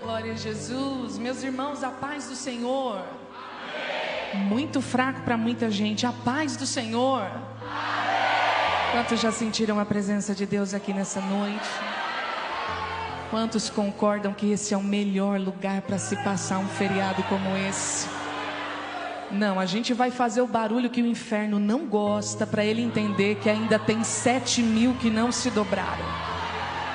Glória a Jesus. Meus irmãos, a paz do Senhor. Amém. Muito fraco para muita gente. A paz do Senhor. Amém. Quantos já sentiram a presença de Deus aqui nessa noite? Quantos concordam que esse é o melhor lugar para se passar um feriado como esse? Não, a gente vai fazer o barulho que o inferno não gosta, para ele entender que ainda tem 7.000 que não se dobraram.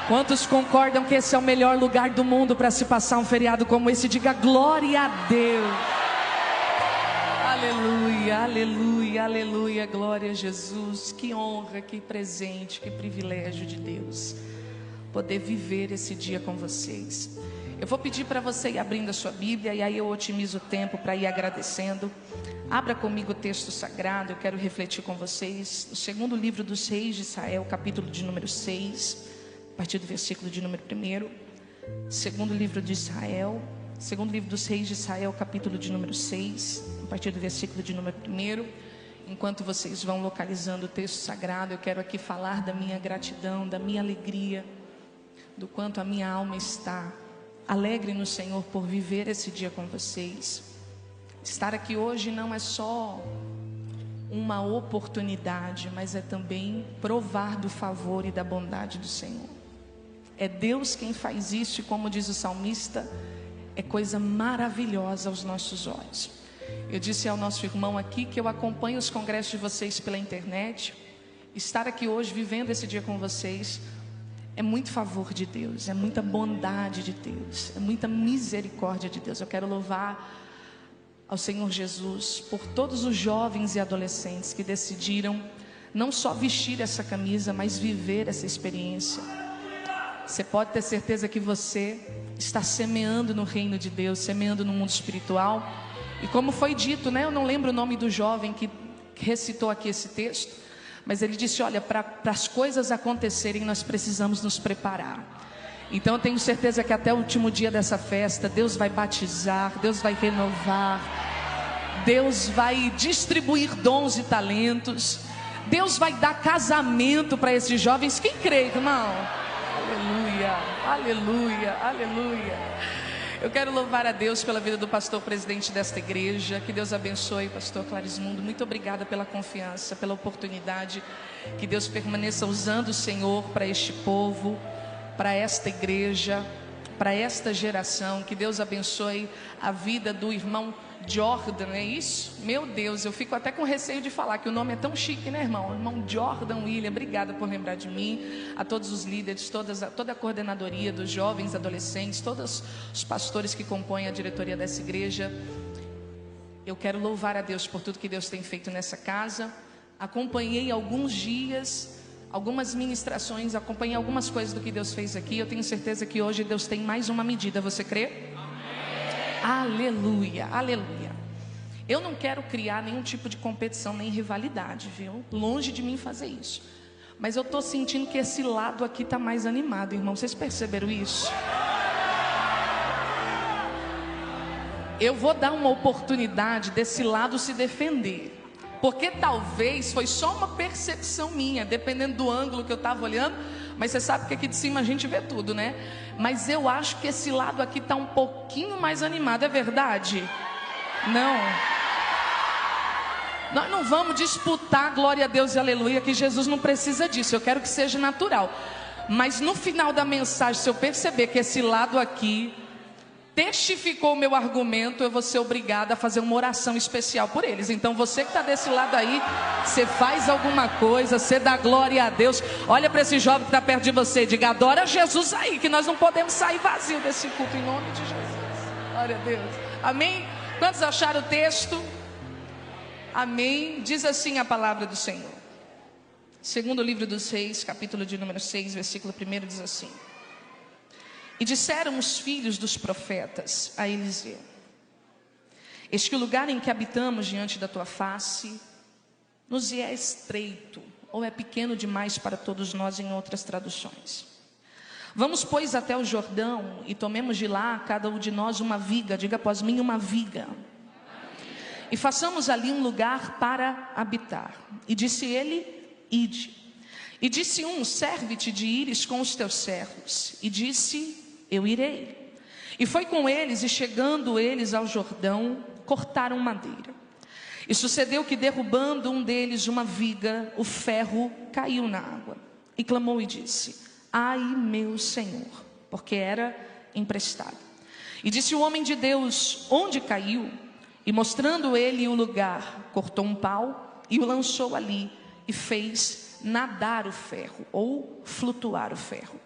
Quantos concordam que esse é o melhor lugar do mundo para se passar um feriado como esse? Diga glória a Deus. Aleluia, aleluia, aleluia, glória a Jesus. Que honra, que presente, que privilégio de Deus poder viver esse dia com vocês. Eu vou pedir para você ir abrindo a sua Bíblia, e aí eu otimizo o tempo para ir agradecendo. Abra comigo o texto sagrado, eu quero refletir com vocês no segundo livro dos Reis de Israel, capítulo de número 6, a partir do versículo de número 1. Segundo livro de Israel, segundo livro dos Reis de Israel, capítulo de número 6, a partir do versículo de número 1. Enquanto vocês vão localizando o texto sagrado, eu quero aqui falar da minha gratidão, da minha alegria, do quanto a minha alma está alegre no Senhor por viver esse dia com vocês. Estar aqui hoje não é só uma oportunidade, mas é também provar do favor e da bondade do Senhor. É Deus quem faz isso, e como diz o salmista, é coisa maravilhosa aos nossos olhos. Eu disse ao nosso irmão aqui que eu acompanho os congressos de vocês pela internet. Estar aqui hoje vivendo esse dia com vocês é muito favor de Deus, é muita bondade de Deus, é muita misericórdia de Deus. Eu quero louvar ao Senhor Jesus por todos os jovens e adolescentes que decidiram não só vestir essa camisa, mas viver essa experiência. Você pode ter certeza que você está semeando no reino de Deus, semeando no mundo espiritual. E como foi dito, né? Eu não lembro o nome do jovem que recitou aqui esse texto, mas ele disse, olha, para as coisas acontecerem, nós precisamos nos preparar. Então eu tenho certeza que até o último dia dessa festa, Deus vai batizar, Deus vai renovar, Deus vai distribuir dons e talentos, Deus vai dar casamento para esses jovens. Quem crê, irmão? Aleluia, aleluia, aleluia. Eu quero louvar a Deus pela vida do pastor presidente desta igreja. Que Deus abençoe, pastor Clarismundo. Muito obrigada pela confiança, pela oportunidade. Que Deus permaneça usando o Senhor para este povo, para esta igreja, para esta geração. Que Deus abençoe a vida do irmão Jordan, é isso? Meu Deus, eu fico até com receio de falar que o nome é tão chique, né, irmão? Irmão Jordan William, obrigada por lembrar de mim. A todos os líderes, toda a coordenadoria dos jovens, adolescentes, todos os pastores que compõem a diretoria dessa igreja. Eu quero louvar a Deus por tudo que Deus tem feito nessa casa. Acompanhei alguns dias, algumas ministrações, acompanhei algumas coisas do que Deus fez aqui. Eu tenho certeza que hoje Deus tem mais uma medida, você crê? Aleluia, aleluia. Eu não quero criar nenhum tipo de competição, nem rivalidade, viu? Longe de mim fazer isso. Mas eu estou sentindo que esse lado aqui está mais animado, irmão. Vocês perceberam isso? Eu vou dar uma oportunidade desse lado se defender. Porque talvez foi só uma percepção minha, dependendo do ângulo que eu estava olhando. Mas você sabe que aqui de cima a gente vê tudo, né? Mas eu acho que esse lado aqui está um pouquinho mais animado, é verdade? Não. Nós não vamos disputar glória a Deus e aleluia, que Jesus não precisa disso. Eu quero que seja natural. Mas no final da mensagem, se eu perceber que esse lado aqui testificou o meu argumento, eu vou ser obrigada a fazer uma oração especial por eles. Então você que está desse lado aí, você faz alguma coisa, você dá glória a Deus. Olha para esse jovem que está perto de você e diga, adora Jesus aí, que nós não podemos sair vazio desse culto, em nome de Jesus. Glória a Deus, amém? Quantos acharam o texto? Amém? Diz assim a palavra do Senhor. Segundo livro dos Reis, capítulo de número 6, versículo 1, diz assim: e disseram os filhos dos profetas a Eliseu: eis que o lugar em que habitamos diante da tua face nos é estreito, ou é pequeno demais para todos nós, em outras traduções. Vamos, pois, até o Jordão, e tomemos de lá, cada um de nós, uma viga. Diga após mim, uma viga. E façamos ali um lugar para habitar. E disse ele, ide. E disse um, serve-te de ires com os teus servos. E disse, eu irei. E foi com eles, e chegando eles ao Jordão, cortaram madeira. E sucedeu que, derrubando um deles uma viga, o ferro caiu na água. E clamou e disse: ai, meu Senhor, porque era emprestado. E disse o homem de Deus: onde caiu? E mostrando ele o lugar, cortou um pau e o lançou ali, e fez nadar o ferro, ou flutuar o ferro.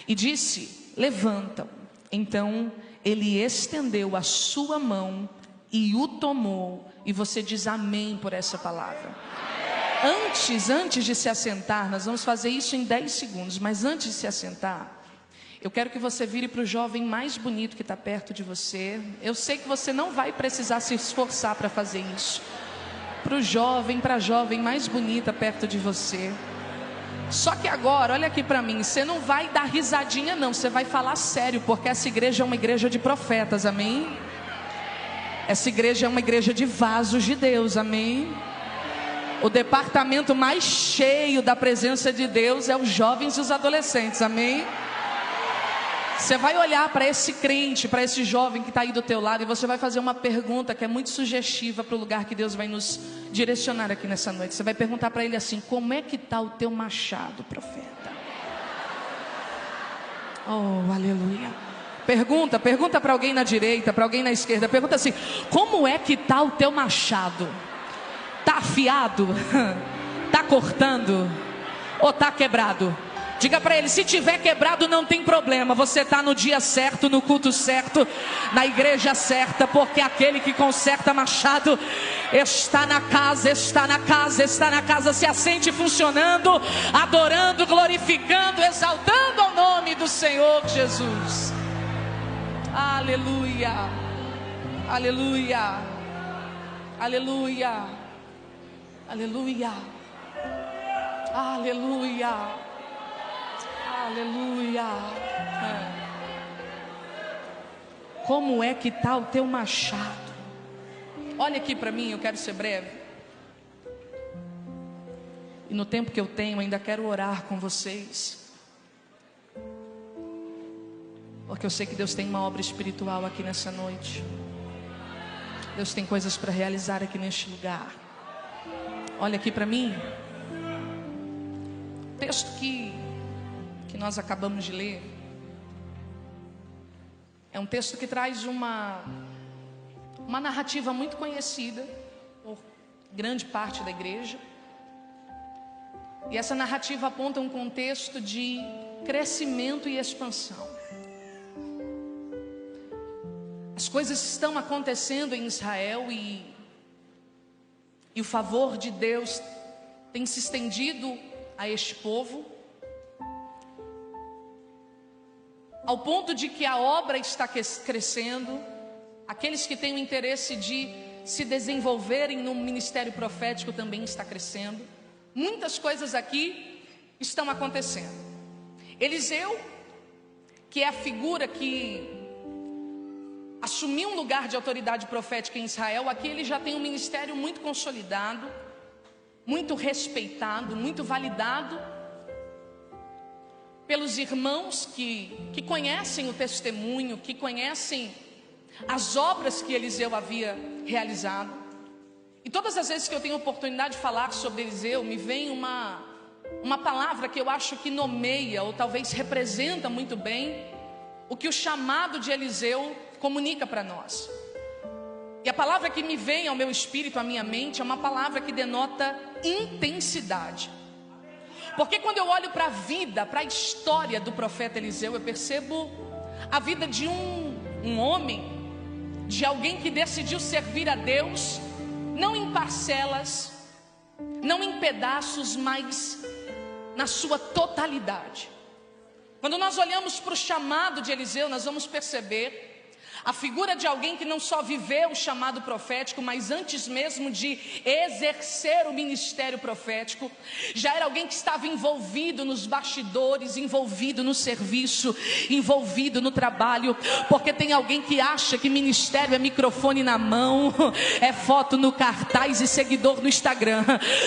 E disse: levanta-o. Então ele estendeu a sua mão e o tomou. E você diz amém por essa palavra. Antes de se assentar, nós vamos fazer isso em 10 segundos. Mas antes de se assentar, eu quero que você vire para o jovem mais bonito que está perto de você. Eu sei que você não vai precisar se esforçar para fazer isso. Para a jovem mais bonita perto de você. Só que agora, olha aqui para mim, você não vai dar risadinha não, você vai falar sério, porque essa igreja é uma igreja de profetas, amém? Essa igreja é uma igreja de vasos de Deus, amém? O departamento mais cheio da presença de Deus é os jovens e os adolescentes, amém? Você vai olhar para esse crente, para esse jovem que está aí do teu lado, e você vai fazer uma pergunta que é muito sugestiva para o lugar que Deus vai nos direcionar aqui nessa noite. Você vai perguntar para ele assim: como é que está o teu machado, profeta? Oh, aleluia. Pergunta para alguém na direita, para alguém na esquerda. Pergunta assim: como é que está o teu machado? Está afiado? Está cortando? Ou está quebrado? Diga para ele: se tiver quebrado não tem problema, você está no dia certo, no culto certo, na igreja certa, porque aquele que conserta machado está na casa, está na casa, está na casa. Se assente funcionando, adorando, glorificando, exaltando ao nome do Senhor Jesus. Aleluia, aleluia, aleluia, aleluia, aleluia. Aleluia. Como é que está o teu machado? Olha aqui para mim, eu quero ser breve. E no tempo que eu tenho, ainda quero orar com vocês. Porque eu sei que Deus tem uma obra espiritual aqui nessa noite. Deus tem coisas para realizar aqui neste lugar. Olha aqui para mim. O texto que nós acabamos de ler é um texto que traz uma narrativa muito conhecida por grande parte da igreja. E essa narrativa aponta um contexto de crescimento e expansão. As coisas estão acontecendo em Israel e o favor de Deus tem se estendido a este povo, ao ponto de que a obra está crescendo. Aqueles que têm o interesse de se desenvolverem no ministério profético também está crescendo. Muitas coisas aqui estão acontecendo. Eliseu, que é a figura que assumiu um lugar de autoridade profética em Israel, aqui ele já tem um ministério muito consolidado, muito respeitado, muito validado pelos irmãos que conhecem o testemunho, que conhecem as obras que Eliseu havia realizado. E todas as vezes que eu tenho oportunidade de falar sobre Eliseu, me vem uma palavra que eu acho que nomeia, ou talvez representa muito bem o que o chamado de Eliseu comunica para nós. E a palavra que me vem ao meu espírito, à minha mente, é uma palavra que denota intensidade. Porque quando eu olho para a vida, para a história do profeta Eliseu, eu percebo a vida de um homem, de alguém que decidiu servir a Deus, não em parcelas, não em pedaços, mas na sua totalidade. Quando nós olhamos para o chamado de Eliseu, nós vamos perceber A figura de alguém que não só viveu o chamado profético, mas antes mesmo de exercer o ministério profético, já era alguém que estava envolvido nos bastidores, envolvido no serviço, envolvido no trabalho. Porque tem alguém que acha que ministério é microfone na mão, é foto no cartaz e seguidor no Instagram.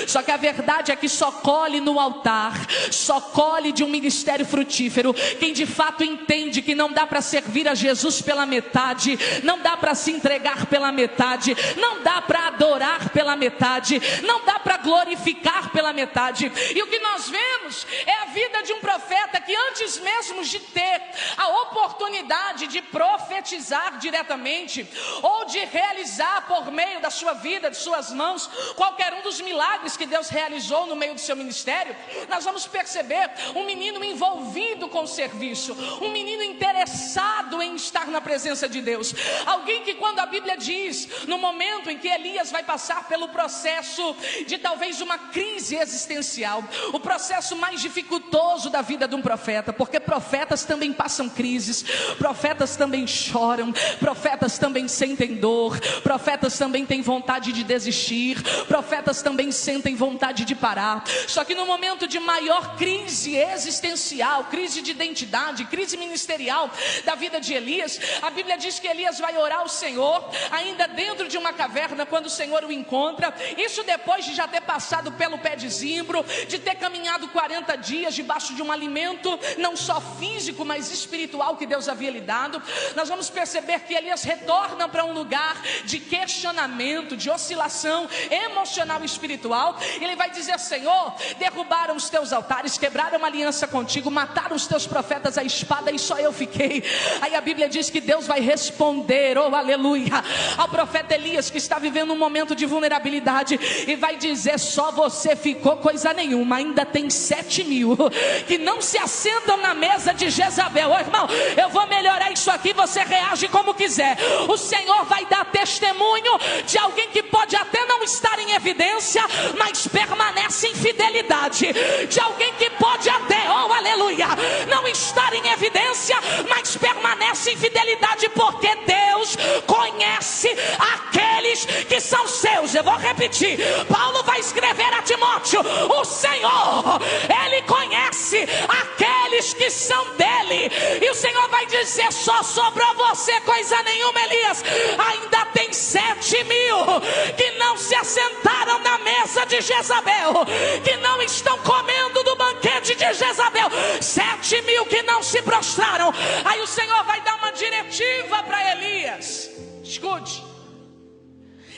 Só que a verdade é que só colhe no altar, só colhe de um ministério frutífero quem de fato entende que não dá para servir a Jesus pela metade, não dá para se entregar pela metade, não dá para adorar pela metade, não dá para glorificar pela metade. E o que nós vemos é a vida de um profeta que antes mesmo de ter a oportunidade de profetizar diretamente, ou de realizar por meio da sua vida, de suas mãos, qualquer um dos milagres que Deus realizou no meio do seu ministério, nós vamos perceber um menino envolvido com o serviço, um menino interessado em estar na presença de Deus. Alguém que, quando a Bíblia diz, no momento em que Elias vai passar pelo processo de talvez uma crise existencial, o processo mais dificultoso da vida de um profeta, porque profetas também passam crises, profetas também choram, profetas também sentem dor, profetas também têm vontade de desistir, profetas também sentem vontade de parar. Só que no momento de maior crise existencial, crise de identidade, crise ministerial da vida de Elias, a Bíblia diz que Elias vai orar ao Senhor, ainda dentro de uma caverna, quando o Senhor o encontra. Isso depois de já ter passado pelo pé de zimbro, de ter caminhado 40 dias debaixo de um alimento, não só físico, mas espiritual que Deus havia lhe dado. Nós vamos perceber que Elias retorna para um lugar de questionamento, de oscilação emocional e espiritual. Ele vai dizer: Senhor, derrubaram os teus altares, quebraram uma aliança contigo, mataram os teus profetas à espada e só eu fiquei. Aí a Bíblia diz que Deus vai responder, oh aleluia, ao profeta Elias, que está vivendo um momento de vulnerabilidade, e vai dizer: só você ficou, coisa nenhuma, ainda tem 7.000 que não se assentam na mesa de Jezabel. Oh, irmão, eu vou melhorar isso aqui, você reage como quiser. O Senhor vai dar testemunho de alguém que pode até não estar em evidência, mas permanece em fidelidade, de alguém que pode até, oh aleluia, não estar em evidência, mas permanece em fidelidade, porque Deus conhece aqueles que são seus. Eu vou repetir, Paulo vai escrever a Timóteo: o Senhor, Ele conhece aqueles que são dele. E o Senhor vai dizer: só sobrou você, coisa nenhuma, Elias, ainda tem 7.000 que não se assentaram na mesa de Jezabel, que não estão comendo do banquete de Jezabel, 7.000 que não se prostraram. Aí o Senhor vai dar uma diretiva para Elias, escute,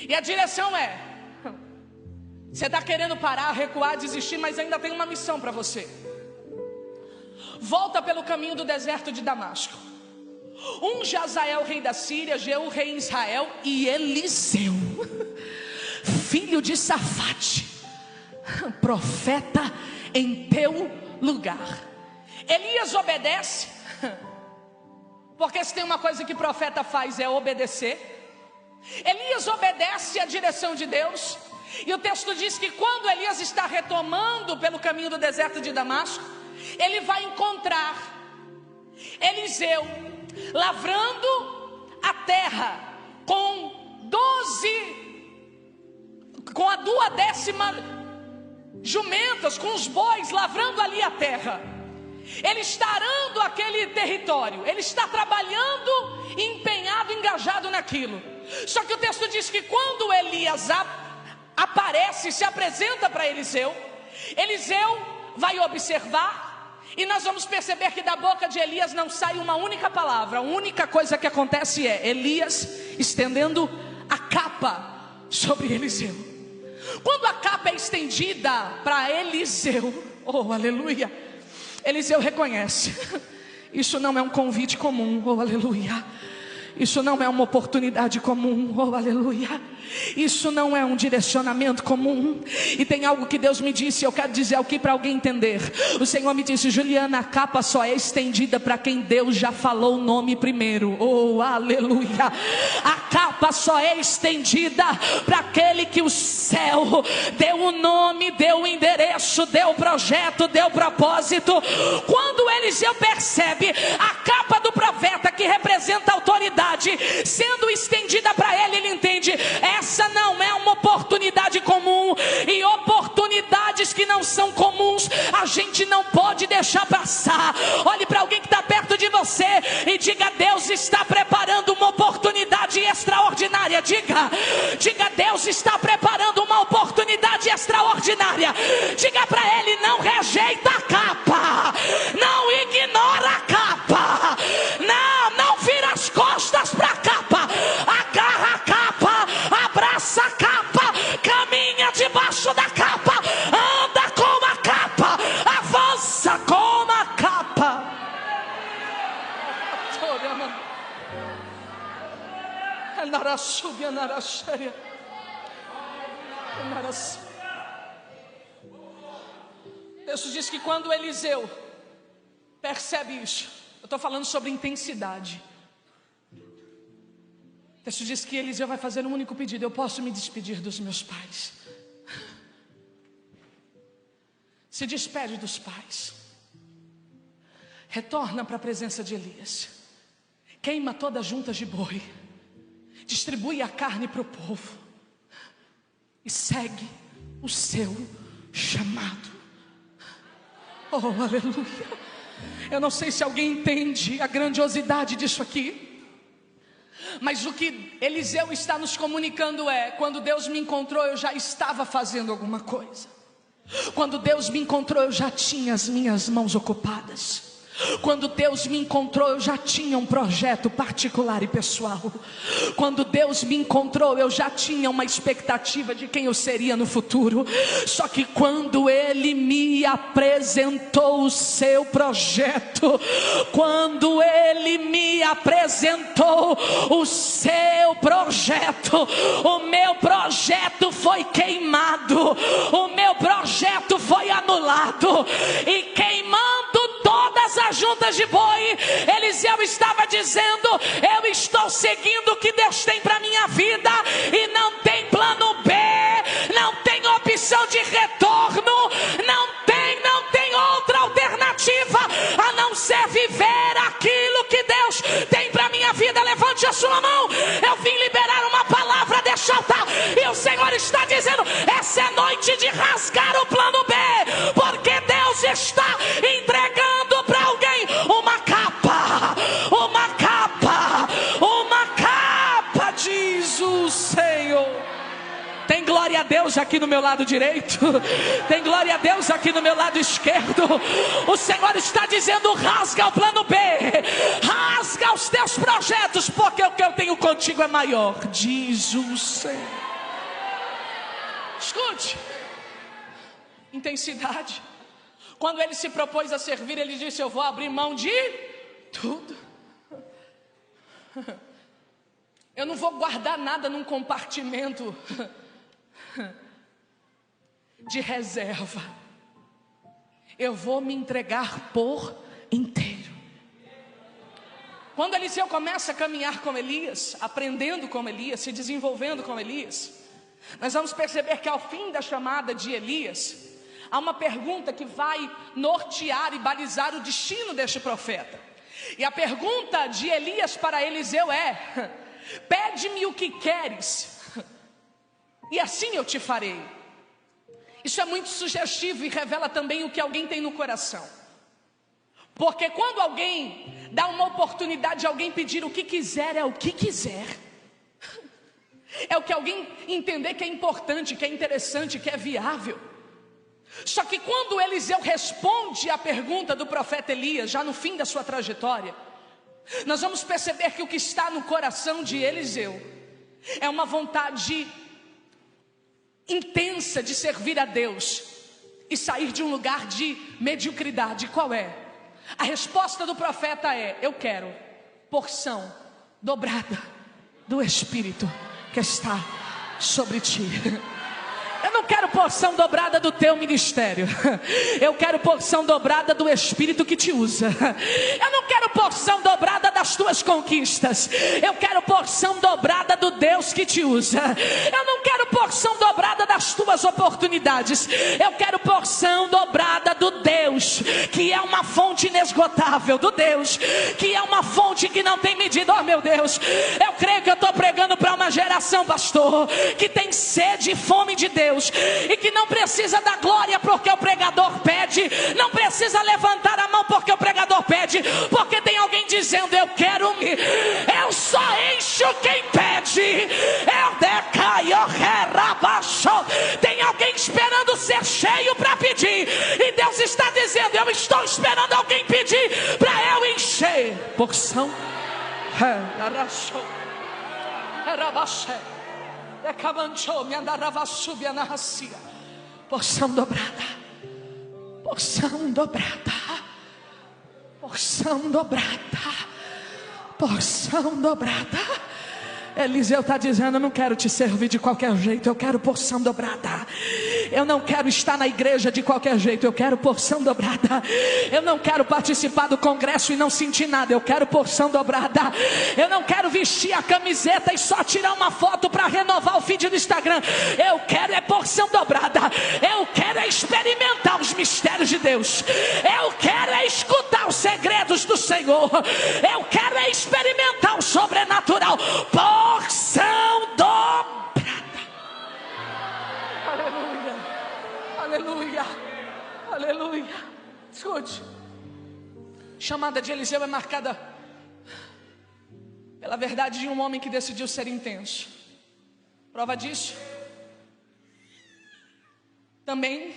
e a direção é: você está querendo parar, recuar, desistir, mas ainda tem uma missão para você. Volta pelo caminho do deserto de Damasco, unge Hazael rei da Síria, Jeú rei em Israel, e Eliseu filho de Safate, profeta em teu lugar. Elias obedece, porque se tem uma coisa que profeta faz é obedecer. Elias obedece à direção de Deus. E o texto diz que quando Elias está retomando pelo caminho do deserto de Damasco, ele vai encontrar Eliseu lavrando a terra com a 12ª jumentas, com os bois, lavrando ali a terra. Ele está arando aquele território, ele está trabalhando, empenhado, engajado naquilo. Só que o texto diz que quando Elias aparece, se apresenta para Eliseu, Eliseu vai observar, e nós vamos perceber que da boca de Elias não sai uma única palavra. A única coisa que acontece é Elias estendendo a capa sobre Eliseu. Quando a capa é estendida para Eliseu, oh aleluia, Eliseu reconhece: isso não é um convite comum, oh aleluia. Isso não é uma oportunidade comum, oh aleluia. Isso não é um direcionamento comum. E tem algo que Deus me disse, eu quero dizer aqui para alguém entender. O Senhor me disse: Juliana, a capa só é estendida para quem Deus já falou o nome primeiro. Oh aleluia. A capa só é estendida para aquele que o céu deu o nome, deu o endereço, deu o projeto, deu o propósito. Quando Eliseu percebe a capa do profeta, que representa a autoridade, oportunidade sendo estendida para ele, ele entende: essa não é uma oportunidade comum, e oportunidades que não são comuns a gente não pode deixar passar. Olhe para alguém que está perto de você e diga: Deus está preparando uma oportunidade extraordinária. Diga: Deus está preparando uma oportunidade extraordinária. Diga para ele: não rejeita a capa, não ignora a capa, não vira as costas para a capa, agarra a capa, abraça a capa, caminha debaixo da capa, anda com a capa, avança com a capa. Deus diz que quando Eliseu percebe isso, eu estou falando sobre intensidade. Deus diz que Eliseu vai fazer um único pedido: eu posso me despedir dos meus pais. Se despede dos pais, retorna para a presença de Elias, queima todas as juntas de boi, distribui a carne para o povo e segue o seu chamado. Oh, aleluia. Eu não sei se alguém entende a grandiosidade disso aqui, mas o que Eliseu está nos comunicando é: quando Deus me encontrou, eu já estava fazendo alguma coisa. Quando Deus me encontrou, eu já tinha as minhas mãos ocupadas. Quando Deus me encontrou, eu já tinha um projeto particular e pessoal. Quando Deus me encontrou, eu já tinha uma expectativa de quem eu seria no futuro. Só que quando Ele me apresentou o seu projeto, quando Ele me apresentou o seu projeto, o meu projeto foi queimado, o meu projeto foi anulado. E queimando todas as juntas de boi, Eliseu estava dizendo: eu estou seguindo o que Deus tem para minha vida, e não tem plano B, não tem opção de retorno, não tem outra alternativa a não ser viver aquilo que Deus tem para minha vida. Levante a sua mão, eu vim liberar uma palavra deste altar, e o Senhor está dizendo: essa é noite de rasgar o plano B, porque Deus está entregando para alguém uma capa, diz o Senhor. Tem glória a Deus aqui no meu lado direito, tem glória a Deus aqui no meu lado esquerdo. O Senhor está dizendo: rasga o plano B, rasga os teus projetos, porque o que eu tenho contigo é maior, diz o Senhor. Escute, intensidade. Quando ele se propôs a servir, ele disse: eu vou abrir mão de tudo. Eu não vou guardar nada num compartimento de reserva. Eu vou me entregar por inteiro. Quando Eliseu começa a caminhar com Elias, aprendendo com Elias, se desenvolvendo com Elias, nós vamos perceber que ao fim da chamada de Elias, há uma pergunta que vai nortear e balizar o destino deste profeta. E a pergunta de Elias para Eliseu é: pede-me o que queres, e assim eu te farei. Isso é muito sugestivo e revela também o que alguém tem no coração. Porque quando alguém dá uma oportunidade de alguém pedir o que quiser, é o que quiser. É o que alguém entender que é importante, que é interessante, que é viável. Só que quando Eliseu responde à pergunta do profeta Elias, já no fim da sua trajetória, nós vamos perceber que o que está no coração de Eliseu é uma vontade intensa de servir a Deus e sair de um lugar de mediocridade. Qual é? A resposta do profeta é: eu quero porção dobrada do Espírito que está sobre ti. Eu não quero porção dobrada do teu ministério, eu quero porção dobrada do Espírito que te usa. Eu não quero porção dobrada das tuas conquistas. Eu quero porção dobrada do Deus que te usa. Eu não quero porção dobrada das tuas oportunidades. Eu quero porção dobrada do Deus que é uma fonte inesgotável, do Deus que é uma fonte que não tem medida. Oh meu Deus, eu creio que eu estou pregando para uma geração, pastor, que tem sede e fome de Deus, e que não precisa da glória porque o pregador pede, não precisa levantar a mão porque o pregador pede, porque tem alguém dizendo: eu quero, eu só encho quem pede. Eu decaio, rebaixo. Tem alguém esperando ser cheio para pedir, e Deus está dizendo: eu estou esperando alguém pedir para eu encher. Porção porção dobrada, porção dobrada, porção dobrada, porção dobrada. Eliseu está dizendo: eu não quero te servir de qualquer jeito, eu quero porção dobrada. Eu não quero estar na igreja de qualquer jeito, eu quero porção dobrada. Eu não quero participar do congresso e não sentir nada, eu quero porção dobrada. Eu não quero vestir a camiseta e só tirar uma foto para renovar o feed do Instagram. Eu quero é porção dobrada. Eu quero é experimentar os mistérios de Deus. Eu quero é escutar os segredos do Senhor. Eu quero é experimentar o sobrenatural. Porção dobrada. Aleluia, aleluia, aleluia. Escute, a chamada de Eliseu é marcada pela verdade de um homem que decidiu ser intenso. Prova disso também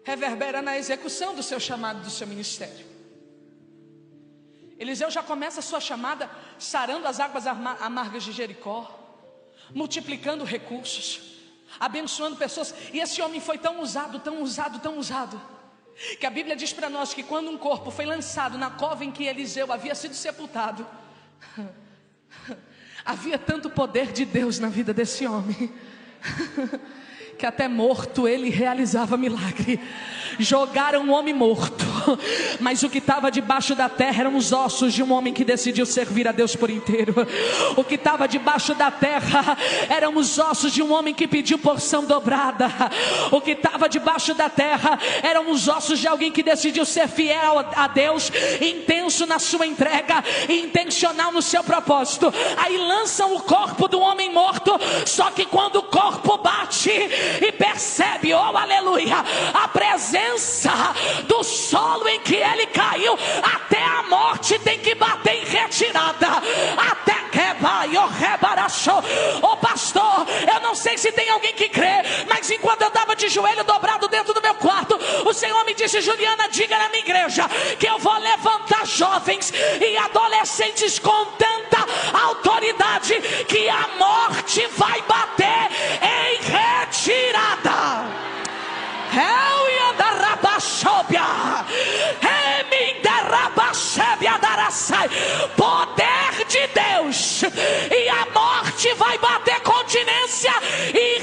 reverbera na execução do seu chamado, do seu ministério. Eliseu já começa a sua chamada sarando as águas amargas de Jericó, multiplicando recursos, abençoando pessoas. E esse homem foi tão usado, tão usado, tão usado, que a Bíblia diz para nós que quando um corpo foi lançado na cova em que Eliseu havia sido sepultado, havia tanto poder de Deus na vida desse homem, que até morto ele realizava milagre. Jogaram um homem morto, mas o que estava debaixo da terra eram os ossos de um homem que decidiu servir a Deus por inteiro. O que estava debaixo da terra eram os ossos de um homem que pediu porção dobrada. O que estava debaixo da terra eram os ossos de alguém que decidiu ser fiel a Deus, intenso na sua entrega, intencional no seu propósito. Aí lançam o corpo do homem morto, só que quando o corpo bate e percebe, oh aleluia, a presença do solo em que ele caiu, até a morte tem que bater em retirada, até que vai o rebarachou. Ô pastor, eu não sei se tem alguém que crê, mas enquanto eu estava de joelho dobrado dentro do meu quarto, o Senhor me disse: Juliana, diga na minha igreja que eu vou levantar jovens e adolescentes com tanta autoridade que a morte vai bater em retirada. Eu ia dar rabachóbia, poder de Deus, e a morte vai bater continência e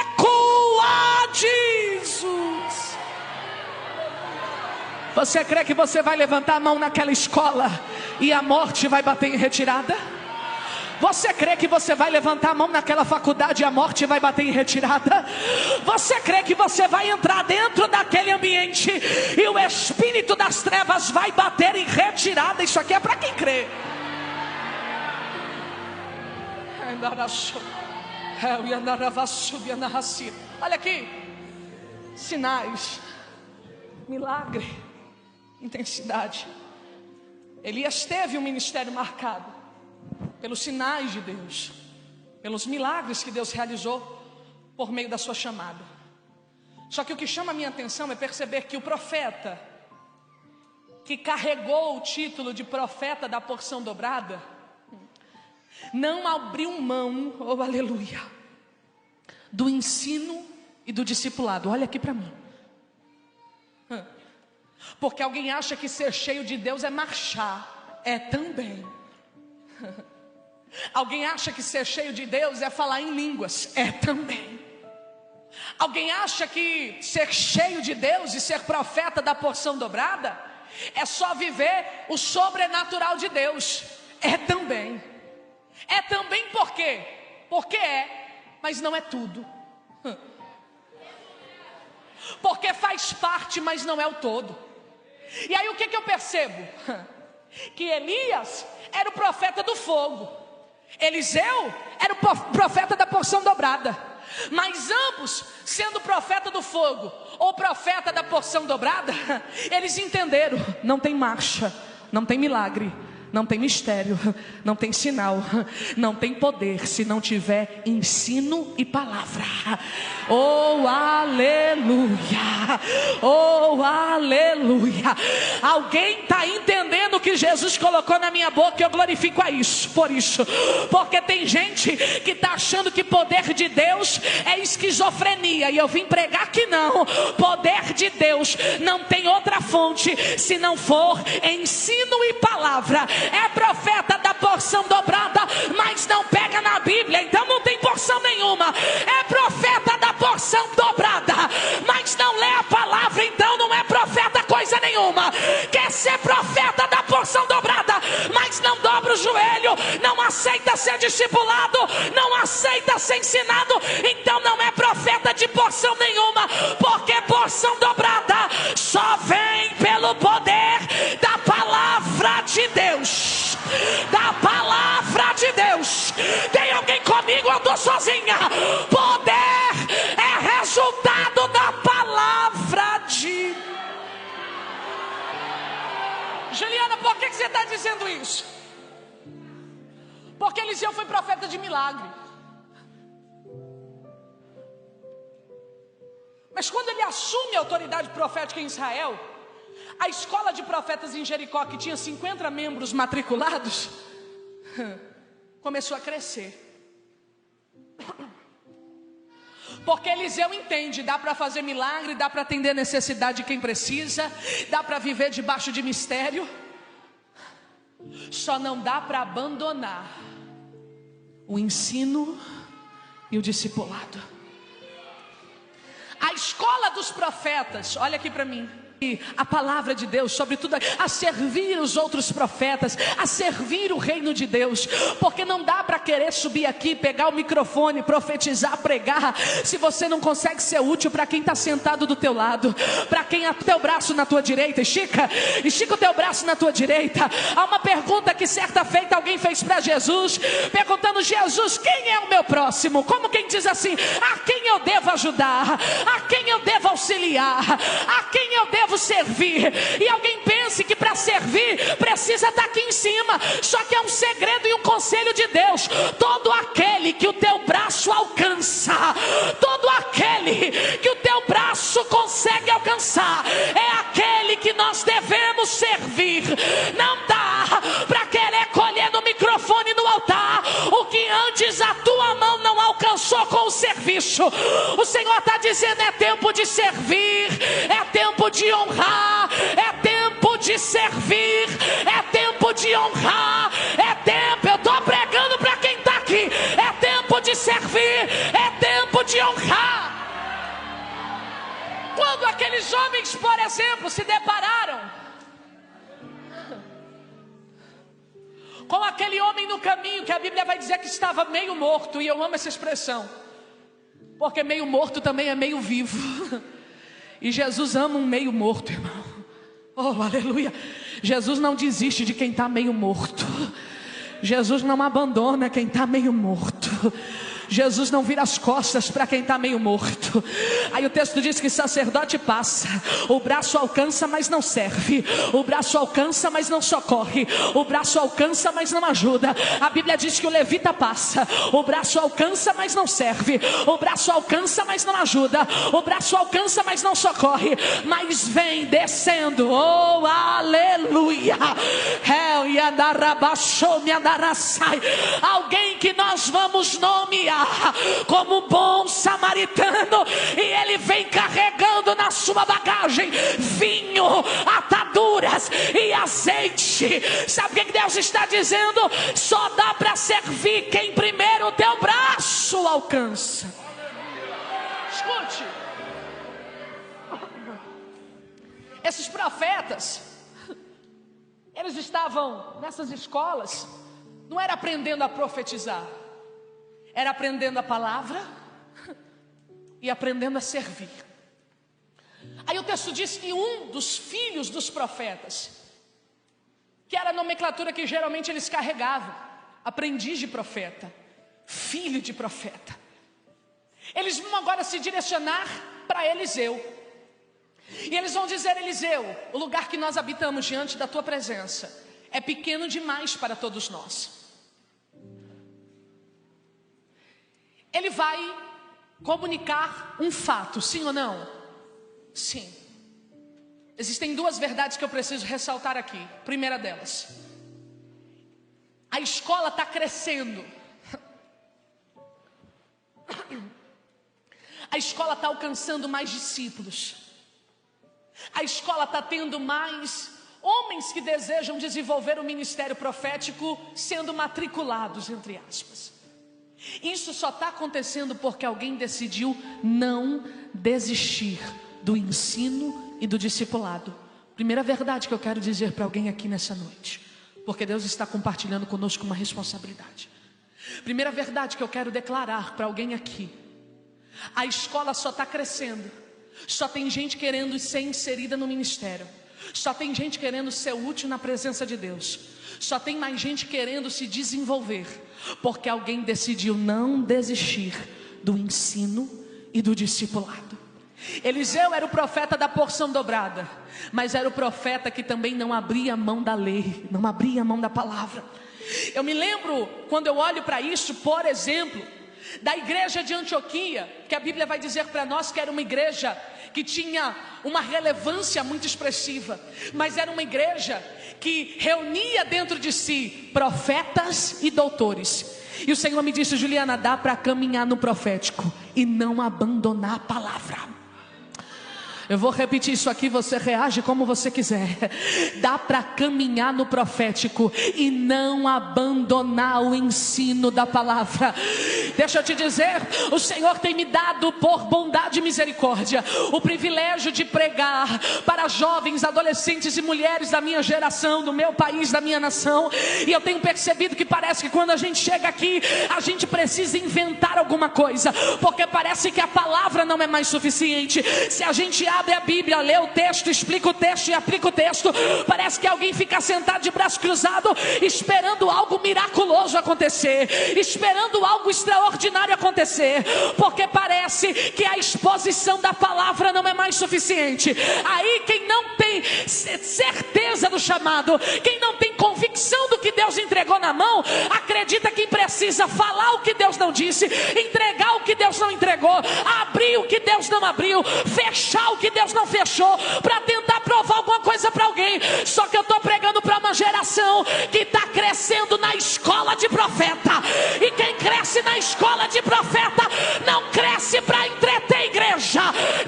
recuar, Jesus. Você crê que você vai levantar a mão naquela escola e a morte vai bater em retirada? Você crê que você vai levantar a mão naquela faculdade e a morte vai bater em retirada? Você crê que você vai entrar dentro daquele ambiente e o espírito das trevas vai bater em retirada? Isso aqui é para quem crê. Olha aqui, sinais, milagre, intensidade. Elias teve um ministério marcado pelos sinais de Deus, pelos milagres que Deus realizou por meio da sua chamada. Só que o que chama a minha atenção é perceber que o profeta que carregou o título de profeta da porção dobrada não abriu mão, oh aleluia, do ensino e do discipulado. Olha aqui para mim. Porque alguém acha que ser cheio de Deus é marchar. É também. Alguém acha que ser cheio de Deus é falar em línguas. É também. Alguém acha que ser cheio de Deus e ser profeta da porção dobrada é só viver o sobrenatural de Deus. É também por quê? Porque mas não é tudo. Porque faz parte, mas não é o todo. E aí o que eu percebo? Que Elias era o profeta do fogo, Eliseu era o profeta da porção dobrada. Mas ambos, sendo profeta do fogo ou profeta da porção dobrada, eles entenderam: não tem marcha, não tem milagre, não tem mistério, não tem sinal, não tem poder se não tiver ensino e palavra. Oh, aleluia! Oh, aleluia! Alguém está entendendo o que Jesus colocou na minha boca? Eu glorifico a isso, por isso. Porque tem gente que está achando que poder de Deus é esquizofrenia, e eu vim pregar que não. Poder de Deus não tem outra fonte se não for ensino e palavra. É profeta da porção dobrada, mas não pega na Bíblia, então não tem porção nenhuma. É profeta da porção dobrada, mas não lê a palavra, então não é profeta coisa nenhuma. Quer ser profeta da porção dobrada, mas não dobra o joelho, não aceita ser discipulado, não aceita ser ensinado, então não é profeta de porção nenhuma. Porque porção dobrada só vem pelo poder da palavra de Deus. Da palavra de Deus. Tem alguém comigo? Eu estou sozinha. Poder é resultado da palavra de... Juliana, por que você está dizendo isso? Porque Eliseu foi profeta de milagre. Mas quando ele assume a autoridade profética em Israel, a escola de profetas em Jericó, que tinha 50 membros matriculados, começou a crescer. Porque Eliseu entende: dá para fazer milagre, dá para atender a necessidade de quem precisa, dá para viver debaixo de mistério, só não dá para abandonar o ensino e o discipulado. A escola dos profetas, olha aqui para mim, a palavra de Deus, sobretudo a servir os outros profetas, a servir o reino de Deus. Porque não dá para querer subir aqui, pegar o microfone, profetizar, pregar, se você não consegue ser útil para quem está sentado do teu lado, para quem é o teu braço na tua direita. Estica o teu braço na tua direita. Há uma pergunta que certa feita alguém fez para Jesus, perguntando: Jesus, quem é o meu próximo? Como quem diz assim: a quem eu devo ajudar, a quem eu devo auxiliar, a quem eu devo servir. E alguém pense que para servir precisa estar aqui em cima. Só que é um segredo e um conselho de Deus: todo aquele que o teu braço alcança, todo aquele que o teu braço consegue alcançar, é aquele que nós devemos servir. Não dá para querer colher no microfone no altar o que antes a tua mão não alcançou com o serviço. O Senhor está dizendo: é tempo de servir, é tempo de honrar, é tempo de servir, é tempo de honrar, é tempo... Eu estou pregando para quem está aqui. É tempo de servir, é tempo de honrar. Quando aqueles homens, por exemplo, se depararam com aquele homem no caminho, que a Bíblia vai dizer que estava meio morto, e eu amo essa expressão, porque meio morto também é meio vivo. E Jesus ama um meio morto, irmão. Oh, aleluia. Jesus não desiste de quem está meio morto. Jesus não abandona quem está meio morto. Jesus não vira as costas para quem está meio morto. Aí o texto diz que sacerdote passa, o braço alcança, mas não serve, o braço alcança, mas não socorre, o braço alcança, mas não ajuda. A Bíblia diz que o levita passa, o braço alcança, mas não serve, o braço alcança, mas não ajuda, o braço alcança, mas não socorre, mas vem descendo. Oh, aleluia. Alguém que nós vamos nomear como um bom samaritano, e ele vem carregando na sua bagagem vinho, ataduras e azeite. Sabe o que Deus está dizendo? Só dá para servir quem primeiro o teu braço alcança. Escute, esses profetas Eles estavam nessas escolas, não era aprendendo a profetizar, era aprendendo a palavra e aprendendo a servir. Aí o texto diz que um dos filhos dos profetas, que era a nomenclatura que geralmente eles carregavam, aprendiz de profeta, filho de profeta, eles vão agora se direcionar para Eliseu. E eles vão dizer: Eliseu, o lugar que nós habitamos diante da tua presença é pequeno demais para todos nós. Ele vai comunicar um fato, sim ou não? Sim. Existem duas verdades que eu preciso ressaltar aqui. Primeira delas: a escola está crescendo. A escola está alcançando mais discípulos. A escola está tendo mais homens que desejam desenvolver o ministério profético sendo matriculados, entre aspas. Isso só está acontecendo porque alguém decidiu não desistir do ensino e do discipulado. Primeira verdade que eu quero dizer para alguém aqui nessa noite, porque Deus está compartilhando conosco uma responsabilidade. Primeira verdade que eu quero declarar para alguém aqui: a escola só está crescendo, só tem gente querendo ser inserida no ministério, só tem gente querendo ser útil na presença de Deus, só tem mais gente querendo se desenvolver, porque alguém decidiu não desistir do ensino e do discipulado. Eliseu era o profeta da porção dobrada, mas era o profeta que também não abria mão da lei, não abria mão da palavra. Eu me lembro, quando eu olho para isso, por exemplo, da igreja de Antioquia, que a Bíblia vai dizer para nós que era uma igreja que tinha uma relevância muito expressiva, mas era uma igreja que reunia dentro de si profetas e doutores. E o Senhor me disse: Juliana, dá para caminhar no profético e não abandonar a palavra. Eu vou repetir isso aqui, você reage como você quiser. Dá para caminhar no profético e não abandonar o ensino da palavra. Deixa eu te dizer, o Senhor tem me dado, por bondade e misericórdia, o privilégio de pregar para jovens, adolescentes e mulheres da minha geração, do meu país, da minha nação. E eu tenho percebido que parece que quando a gente chega aqui, a gente precisa inventar alguma coisa, porque parece que a palavra não é mais suficiente. Se a gente abre a Bíblia, lê o texto, explica o texto e aplica o texto, parece que alguém fica sentado de braço cruzado, esperando algo miraculoso acontecer, esperando algo extraordinário acontecer, porque parece que a exposição da palavra não é mais suficiente. Aí quem não tem certeza do chamado, quem não tem convicção do que Deus entregou na mão, acredita que precisa falar o que Deus não disse, entregar o que Deus não entregou, abrir o que Deus não abriu, fechar o que Deus não fechou, para tentar provar alguma coisa para alguém. Só que eu estou pregando para uma geração que está crescendo na escola de profeta, e quem cresce na escola de profeta não cresce para entreter a igreja,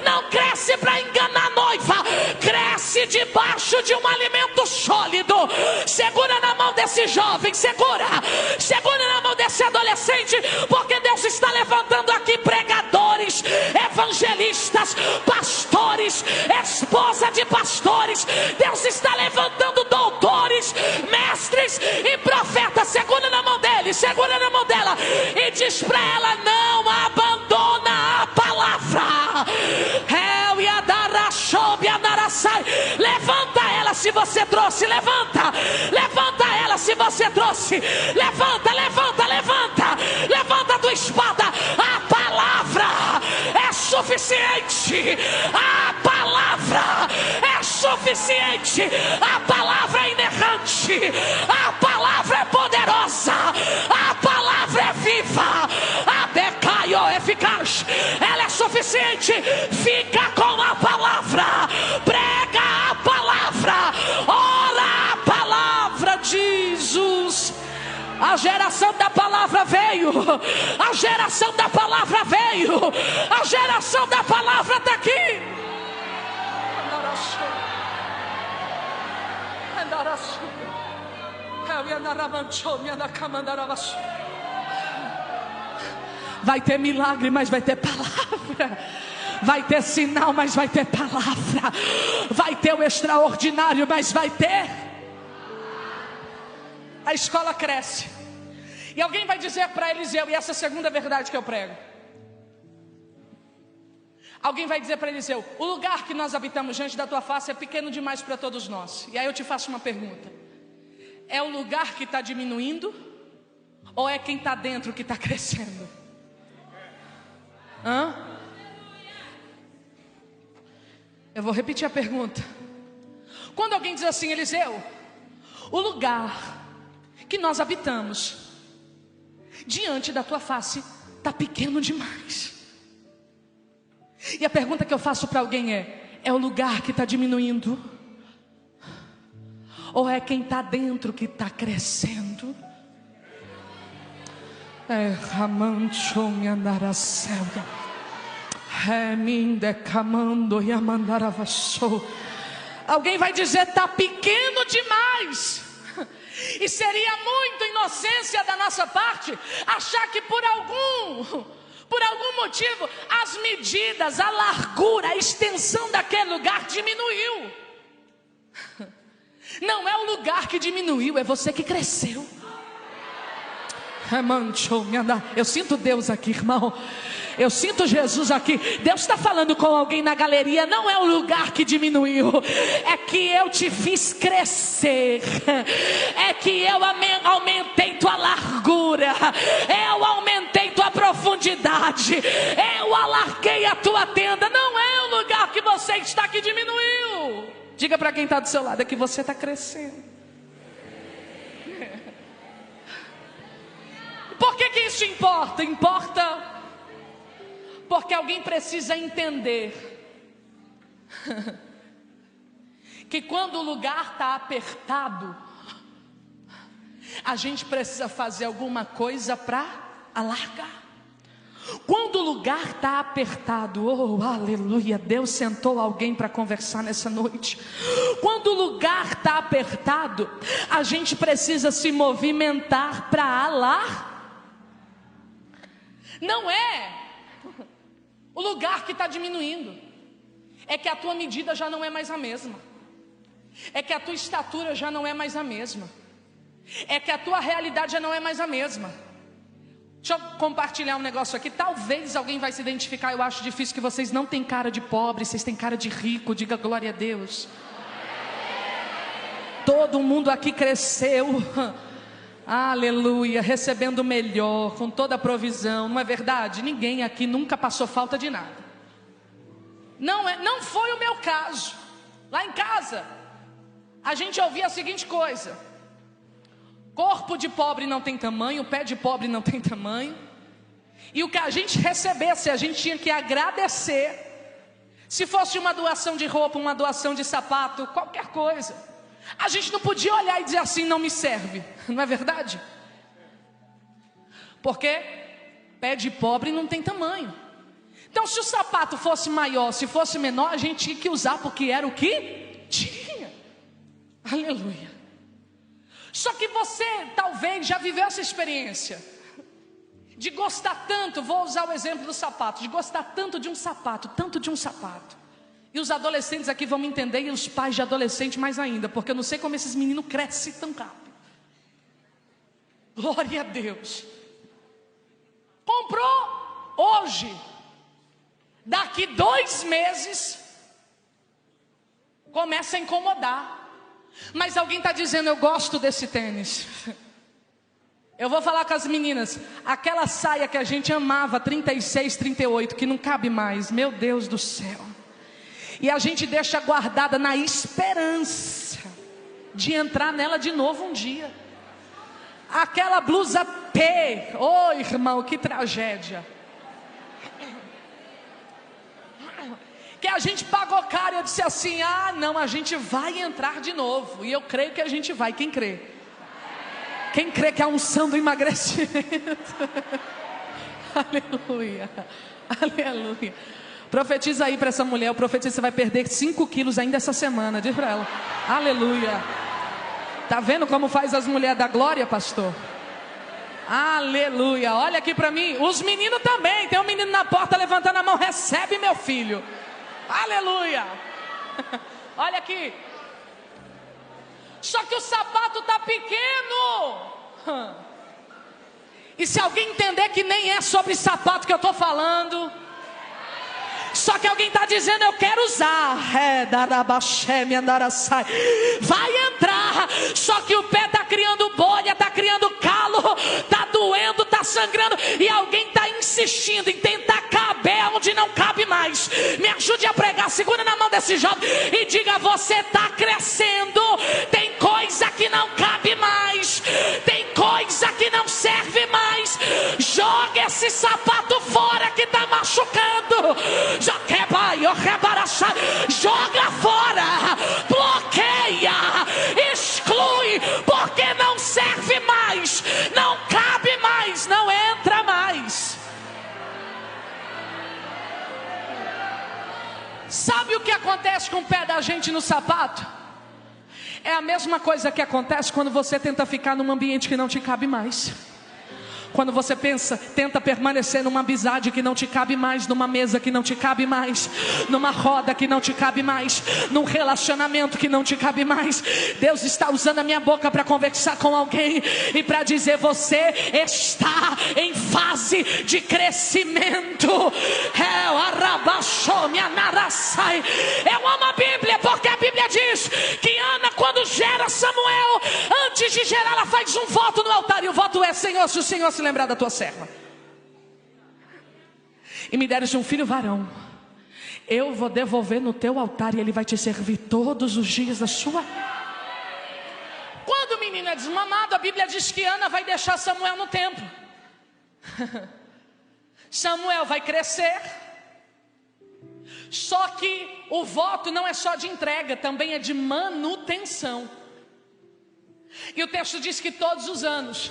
não cresce para enganar a noiva, cresce debaixo de um alimento sólido. Segura na mão desse jovem, segura na mão desse adolescente, porque Deus está levantando aqui pregadores, evangelistas, pastores, esposa de pastores. Deus está levantando doutores, mestres e profetas. Segura na mão dele, segura na mão dela e diz para ela: não abandona a palavra. Levanta ela se você trouxe, levanta ela se você trouxe, levanta a tua espada. A palavra é suficiente, a palavra é suficiente, a palavra é inerrante, a palavra é poderosa, a palavra é viva, a becaio é eficaz, ela é suficiente. Fica com a palavra, prega a palavra, ora a palavra de Jesus. A geração da palavra veio, a geração da palavra veio, a geração da palavra está aqui. Vai ter milagre, mas vai ter palavra. Vai ter sinal, mas vai ter palavra. Vai ter o extraordinário, mas vai ter. a escola cresce. E alguém vai dizer para Eliseu, e essa é a segunda verdade que eu prego. Alguém vai dizer para Eliseu: o lugar que nós habitamos diante da tua face é pequeno demais para todos nós. E aí eu te faço uma pergunta: é o lugar que está diminuindo? Ou é quem está dentro que está crescendo? Eu vou repetir a pergunta. Quando alguém diz assim: Eliseu, o lugar que nós habitamos diante da tua face está pequeno demais. E a pergunta que eu faço para alguém é o lugar que está diminuindo? Ou é quem está dentro que está crescendo? Ramancho me andar a céu. Alguém vai dizer: está pequeno demais. E seria muito inocência da nossa parte achar que por algum motivo as medidas, a largura, a extensão daquele lugar diminuiu. Não é o lugar que diminuiu, é você que cresceu. Eu sinto Deus aqui, irmão. Eu sinto Jesus aqui. Deus está falando com alguém na galeria. Não é o lugar que diminuiu, é que eu te fiz crescer. É que eu aumentei tua largura, eu aumentei tua profundidade, eu alarguei a tua tenda. Não é o lugar que você está que diminuiu. Diga para quem está do seu lado: é que você está crescendo. Por que isso importa? Importa porque alguém precisa entender que quando o lugar está apertado, a gente precisa fazer alguma coisa para alargar. Quando o lugar está apertado, oh aleluia, Deus sentou alguém para conversar nessa noite. Quando o lugar está apertado, a gente precisa se movimentar para alargar. Não é o lugar que está diminuindo, é que a tua medida já não é mais a mesma, é que a tua estatura já não é mais a mesma, é que a tua realidade já não é mais a mesma. Deixa eu compartilhar um negócio aqui. Talvez alguém vai se identificar. Eu acho difícil, que vocês não têm cara de pobre, vocês têm cara de rico. Diga glória a Deus. Todo mundo aqui cresceu, aleluia, recebendo o melhor, com toda a provisão. Não é verdade? Ninguém aqui nunca passou falta de nada. Não foi o meu caso. Lá em casa a gente ouvia a seguinte coisa: corpo de pobre não tem tamanho, pé de pobre não tem tamanho. E o que a gente recebesse, a gente tinha que agradecer. Se fosse uma doação de roupa, uma doação de sapato, qualquer coisa, a gente não podia olhar e dizer assim: não me serve. Não é verdade? Porque pé de pobre não tem tamanho. Então, se o sapato fosse maior, se fosse menor, a gente tinha que usar, porque era o que tinha. Aleluia. Só que você talvez já viveu essa experiência de gostar tanto, vou usar o exemplo do sapato, de gostar tanto de um sapato, tanto de um sapato. E os adolescentes aqui vão me entender, e os pais de adolescente mais ainda, porque eu não sei como esses meninos crescem tão rápido. Glória a Deus. Comprou hoje, daqui 2 meses começa a incomodar. Mas alguém está dizendo: eu gosto desse tênis. Eu vou falar com as meninas: aquela saia que a gente amava, 36, 38, que não cabe mais, meu Deus do céu, e a gente deixa guardada na esperança de entrar nela de novo um dia. Aquela blusa P, oh irmão, que tragédia, que a gente pagou caro. Eu disse assim: ah não, a gente vai entrar de novo. E eu creio que a gente vai. Quem crê? Quem crê que a unção do emagrecimento? Aleluia, aleluia. Profetiza aí para essa mulher. Eu profetizo: você vai perder 5 quilos ainda essa semana. Diz para ela. Aleluia. Tá vendo como faz as mulheres da glória, pastor? Aleluia. Olha aqui para mim. Os meninos também. Tem um menino na porta levantando a mão: recebe, meu filho. Aleluia. Olha aqui. Só que o sapato está pequeno. E se alguém entender que nem é sobre sapato que eu estou falando, só que alguém está dizendo eu quero usar, vai entrar, só que o pé está criando bolha, está criando calo, está doendo, está sangrando, e alguém está insistindo em tentar caber onde não cabe mais. Me ajude a pregar, segura na mão desse jovem e diga: você está crescendo, tem coisa que não cabe mais, tem coisa que não serve mais. Joga esse sapato fora que está machucando, joga fora, bloqueia, exclui, porque não serve mais, não cabe mais, não entra mais. Sabe o que acontece com o pé da gente no sapato? É a mesma coisa que acontece quando você tenta ficar num ambiente que não te cabe mais. Quando você tenta permanecer numa amizade que não te cabe mais, numa mesa que não te cabe mais, numa roda que não te cabe mais, num relacionamento que não te cabe mais. Deus está usando a minha boca para conversar com alguém e para dizer: você está em fase de crescimento. Eu amo a Bíblia, porque a Bíblia diz que Ana, quando gera Samuel, antes de gerar, ela faz um voto no altar, e o voto é: Senhor, se o Senhor se lembrar da tua serva e me deres um filho varão, eu vou devolver no teu altar, e ele vai te servir todos os dias da sua. Quando o menino é desmamado, a Bíblia diz que Ana vai deixar Samuel no templo. Samuel vai crescer. Só que o voto não é só de entrega, também é de manutenção. E o texto diz que todos os anos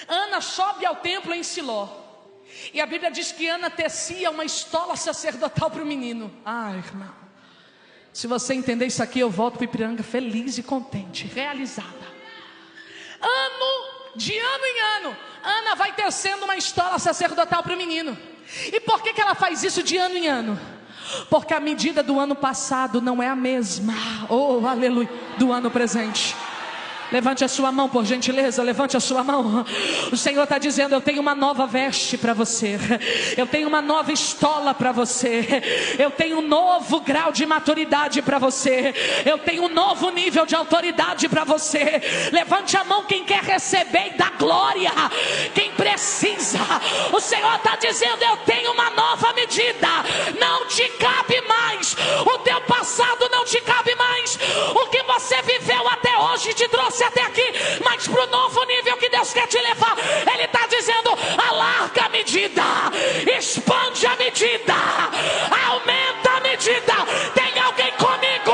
Ana sobe ao templo em Siló, e a Bíblia diz que Ana tecia uma estola sacerdotal para o menino. Ai, irmão, se você entender isso aqui, eu volto para Ipiranga feliz e contente, realizada. De ano em ano, Ana vai tecendo uma estola sacerdotal para o menino. E por que ela faz isso de ano em ano? Porque a medida do ano passado não é a mesma, oh aleluia, do ano presente. Levante a sua mão, por gentileza, levante a sua mão. O Senhor está dizendo: eu tenho uma nova veste para você, eu tenho uma nova estola para você, eu tenho um novo grau de maturidade para você, eu tenho um novo nível de autoridade para você. Levante a mão quem quer receber e dar glória, quem precisa. O Senhor está dizendo: eu tenho uma nova medida, não te cabe mais, o teu passado não te cabe mais, o que você viveu até hoje te trouxe até aqui, mas para o novo nível que Deus quer te levar, Ele está dizendo: alarga a medida, expande a medida, aumenta a medida. Tem alguém comigo?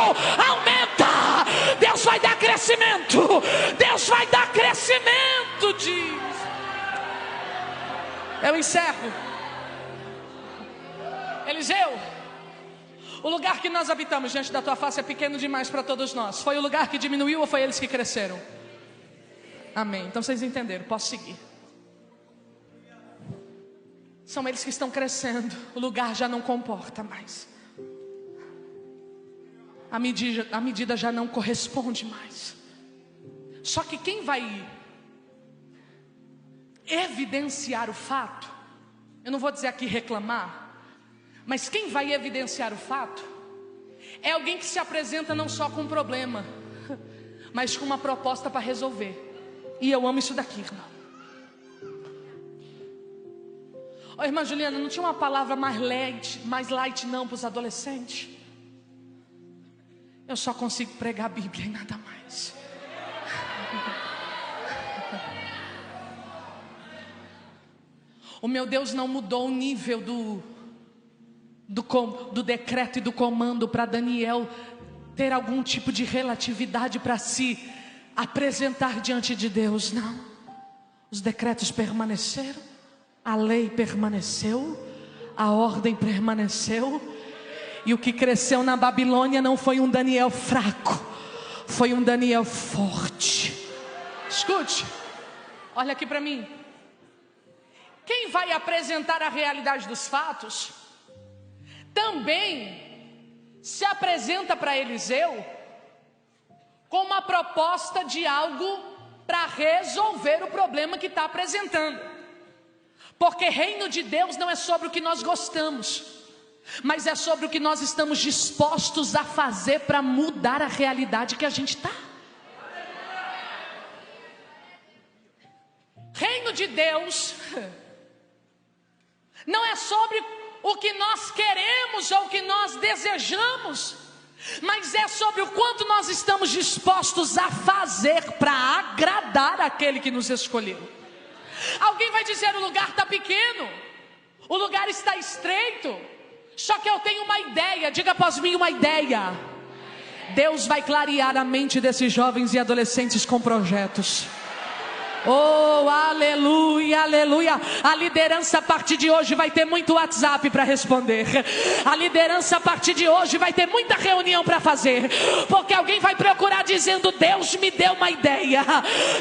Aumenta. Deus vai dar crescimento, Deus vai dar crescimento. Diz. Eu encerro. Eliseu, o lugar que nós habitamos diante da tua face é pequeno demais para todos nós. Foi o lugar que diminuiu ou foi eles que cresceram? Amém. Então vocês entenderam, posso seguir. São eles que estão crescendo, o lugar já não comporta mais, a medida já não corresponde mais. Só que quem vai evidenciar o fato, eu não vou dizer aqui reclamar, mas quem vai evidenciar o fato é alguém que se apresenta não só com um problema, mas com uma proposta para resolver. E eu amo isso daqui, irmão. Ô, irmã Juliana, não tinha uma palavra mais light não para os adolescentes? Eu só consigo pregar a Bíblia e nada mais. O meu Deus não mudou o nível do decreto e do comando para Daniel ter algum tipo de relatividade para se apresentar diante de Deus, não. Os decretos permaneceram, a lei permaneceu, a ordem permaneceu, e o que cresceu na Babilônia não foi um Daniel fraco, foi um Daniel forte. Escute, olha aqui para mim. Quem vai apresentar a realidade dos fatos também se apresenta para Eliseu com uma proposta de algo para resolver o problema que está apresentando. Porque reino de Deus não é sobre o que nós gostamos, mas é sobre o que nós estamos dispostos a fazer para mudar a realidade que a gente está. Reino de Deus não é sobre o que nós queremos ou o que nós desejamos, mas é sobre o quanto nós estamos dispostos a fazer para agradar aquele que nos escolheu. Alguém vai dizer: o lugar está pequeno, o lugar está estreito. Só que eu tenho uma ideia. Diga após mim: uma ideia. Deus vai clarear a mente desses jovens e adolescentes com projetos. Oh, aleluia, aleluia. A liderança a partir de hoje vai ter muito WhatsApp para responder. A liderança a partir de hoje vai ter muita reunião para fazer, porque alguém vai procurar dizendo: Deus me deu uma ideia,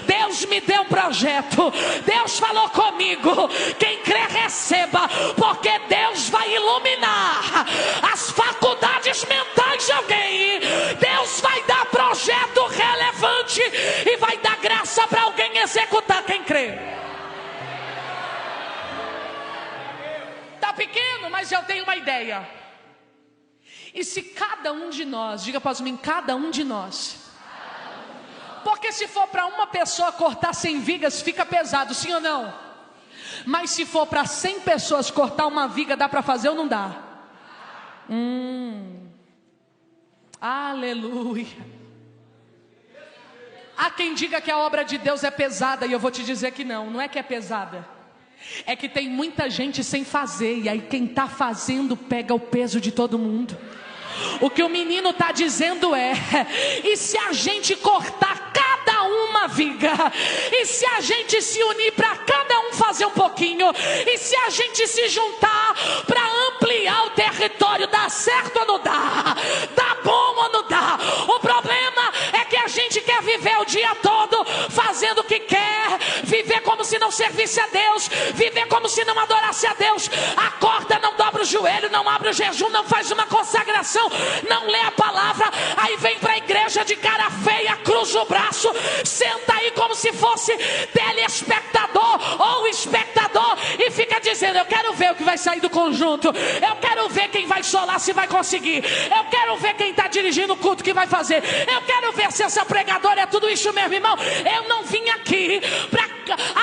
Deus me deu um projeto, Deus falou comigo. Quem crê receba, porque Deus vai iluminar as faculdades mentais de alguém. Deus vai dar projeto relevante e vai dar graça para alguém executar. Quem crê? Está pequeno, mas eu tenho uma ideia. E se cada um de nós, diga para mim, cada um de nós, porque se for para uma pessoa cortar 100 vigas fica pesado, sim ou não? Mas se for para 100 pessoas cortar uma viga, dá para fazer ou não dá? Aleluia. Há quem diga que a obra de Deus é pesada, e eu vou te dizer que não é que é pesada, é que tem muita gente sem fazer, e aí quem está fazendo pega o peso de todo mundo. O que o menino está dizendo é: e se a gente cortar cada uma viga, e se a gente se unir para cada um fazer um pouquinho, e se a gente se juntar para ampliar o território, dá certo ou não dá? Dá bom ou não dá? O problema é que a gente quer viver o dia todo fazendo o que quer, viver como se não servisse a Deus, viver como se não adorasse a Deus. Acorda, não dobra o joelho, não abre o jejum, não faz uma consagração, não lê a palavra, aí vem para a igreja de cara feia, cruza o braço, senta aí como se fosse telespectador ou espectador e fica dizendo: eu quero ver o que vai sair do conjunto, eu quero ver quem vai solar, se vai conseguir, eu quero ver quem está dirigindo o culto que vai fazer, eu quero ver se essa pregadora é tudo isso mesmo. Irmão, eu não vim aqui para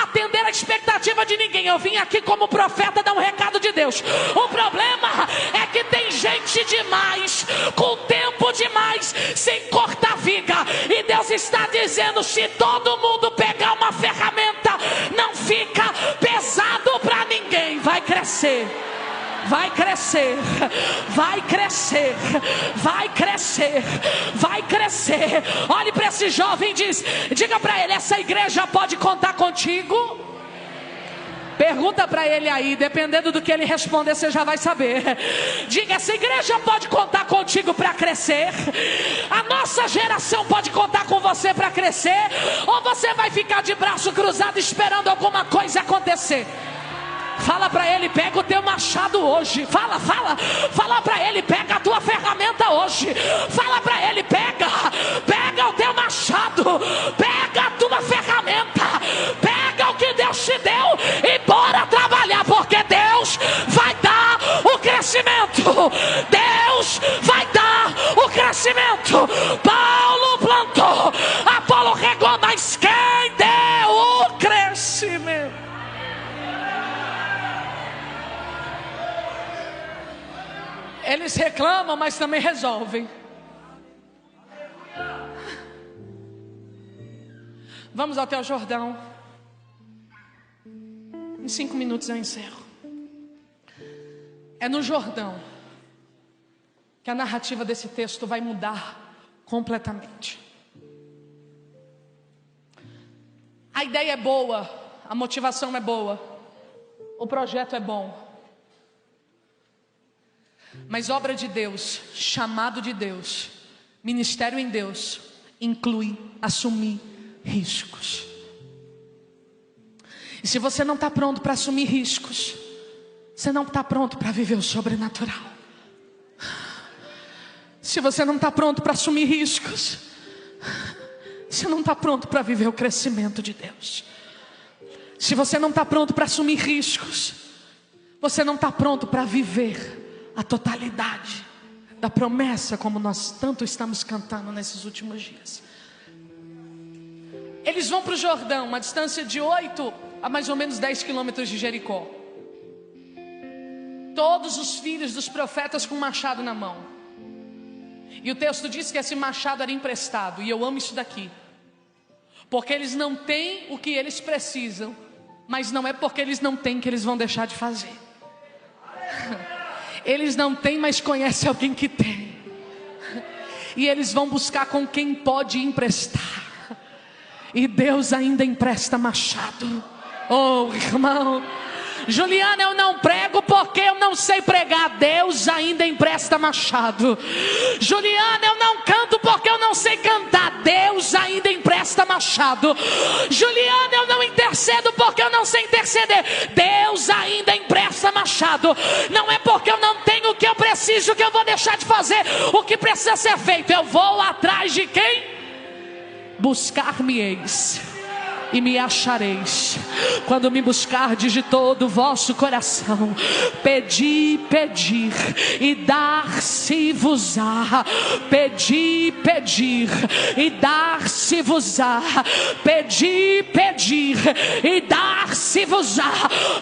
atender a expectativa de ninguém, eu vim aqui como profeta dar um recado de Deus. O problema é que tem gente demais, com tempo demais, sem cortar viga, e Deus está dizendo: se todo mundo pegar uma ferramenta, não fica pesado para ninguém. Vai crescer, vai crescer, vai crescer, vai crescer, vai crescer. Olhe para esse jovem e diga para ele: essa igreja pode contar contigo? Pergunta para ele aí, dependendo do que ele responder, você já vai saber. Diga: essa igreja pode contar contigo para crescer? A nossa geração pode contar com você para crescer? Ou você vai ficar de braço cruzado esperando alguma coisa acontecer? Fala para ele: pega o teu machado hoje. Fala para ele: pega a tua ferramenta hoje. Fala para ele: pega o teu machado, pega a tua ferramenta, pega o que Deus te deu e bora trabalhar, porque Deus vai dar o crescimento. Deus vai dar o crescimento. Paulo plantou, Apolo regou, mas quem deu o crescimento? Eles reclamam, mas também resolvem. Vamos até o Jordão. Em 5 minutos eu encerro. É no Jordão que a narrativa desse texto vai mudar completamente. A ideia é boa, a motivação é boa, o projeto é bom. Mas obra de Deus, chamado de Deus, ministério em Deus, inclui assumir riscos. E se você não está pronto para assumir riscos, você não está pronto para viver o sobrenatural. Se você não está pronto para assumir riscos, você não está pronto para viver o crescimento de Deus. Se você não está pronto para assumir riscos, você não está pronto para viver a totalidade da promessa, como nós tanto estamos cantando nesses últimos dias. Eles vão para o Jordão, uma distância de 8 a mais ou menos 10 quilômetros de Jericó. Todos os filhos dos profetas com um machado na mão. E o texto diz que esse machado era emprestado. E eu amo isso daqui, porque eles não têm o que eles precisam, mas não é porque eles não têm que eles vão deixar de fazer. Eles não têm, mas conhecem alguém que tem. E eles vão buscar com quem pode emprestar. E Deus ainda empresta machado. Oh, irmão, Juliana, eu não prego porque eu não sei pregar. Deus ainda empresta machado. Juliana, eu não canto porque eu não sei cantar. Deus ainda empresta machado. Juliana, eu não intercedo porque eu não sei interceder. Deus ainda empresta machado. Não é porque eu não tenho o que eu preciso que eu vou deixar de fazer o que precisa ser feito. Eu vou atrás de quem? Buscar-me-eis e me achareis, quando me buscardes de todo o vosso coração. Pedi, pedir, e dar-se-vos-á. Pedi, pedir, e dar-se-vos-á. Pedi, pedir, e dar-se-vos-á.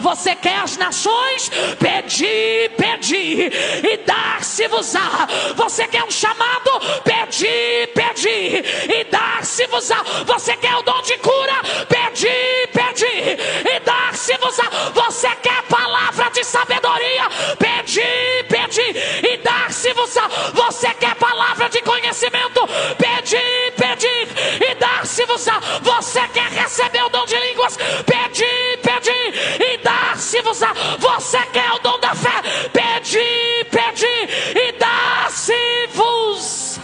Você quer as nações? Pedi, pedir, e dar-se-vos-á. Você quer um chamado? Pedi, pedir, e dar-se-vos-á. Você quer o dom de cura? Pedi, pedi, e dar-se-vos-á. Você quer palavra de sabedoria? Pedi, pedi, e dar-se-vos-á. Você quer palavra de conhecimento? Pedi, pedi, e dar-se-vos-á. Você quer receber o dom de línguas? Pedi, pedi, e dar-se-vos-á. Você quer o dom da fé? Pedi, pedi, e dar-se-vos.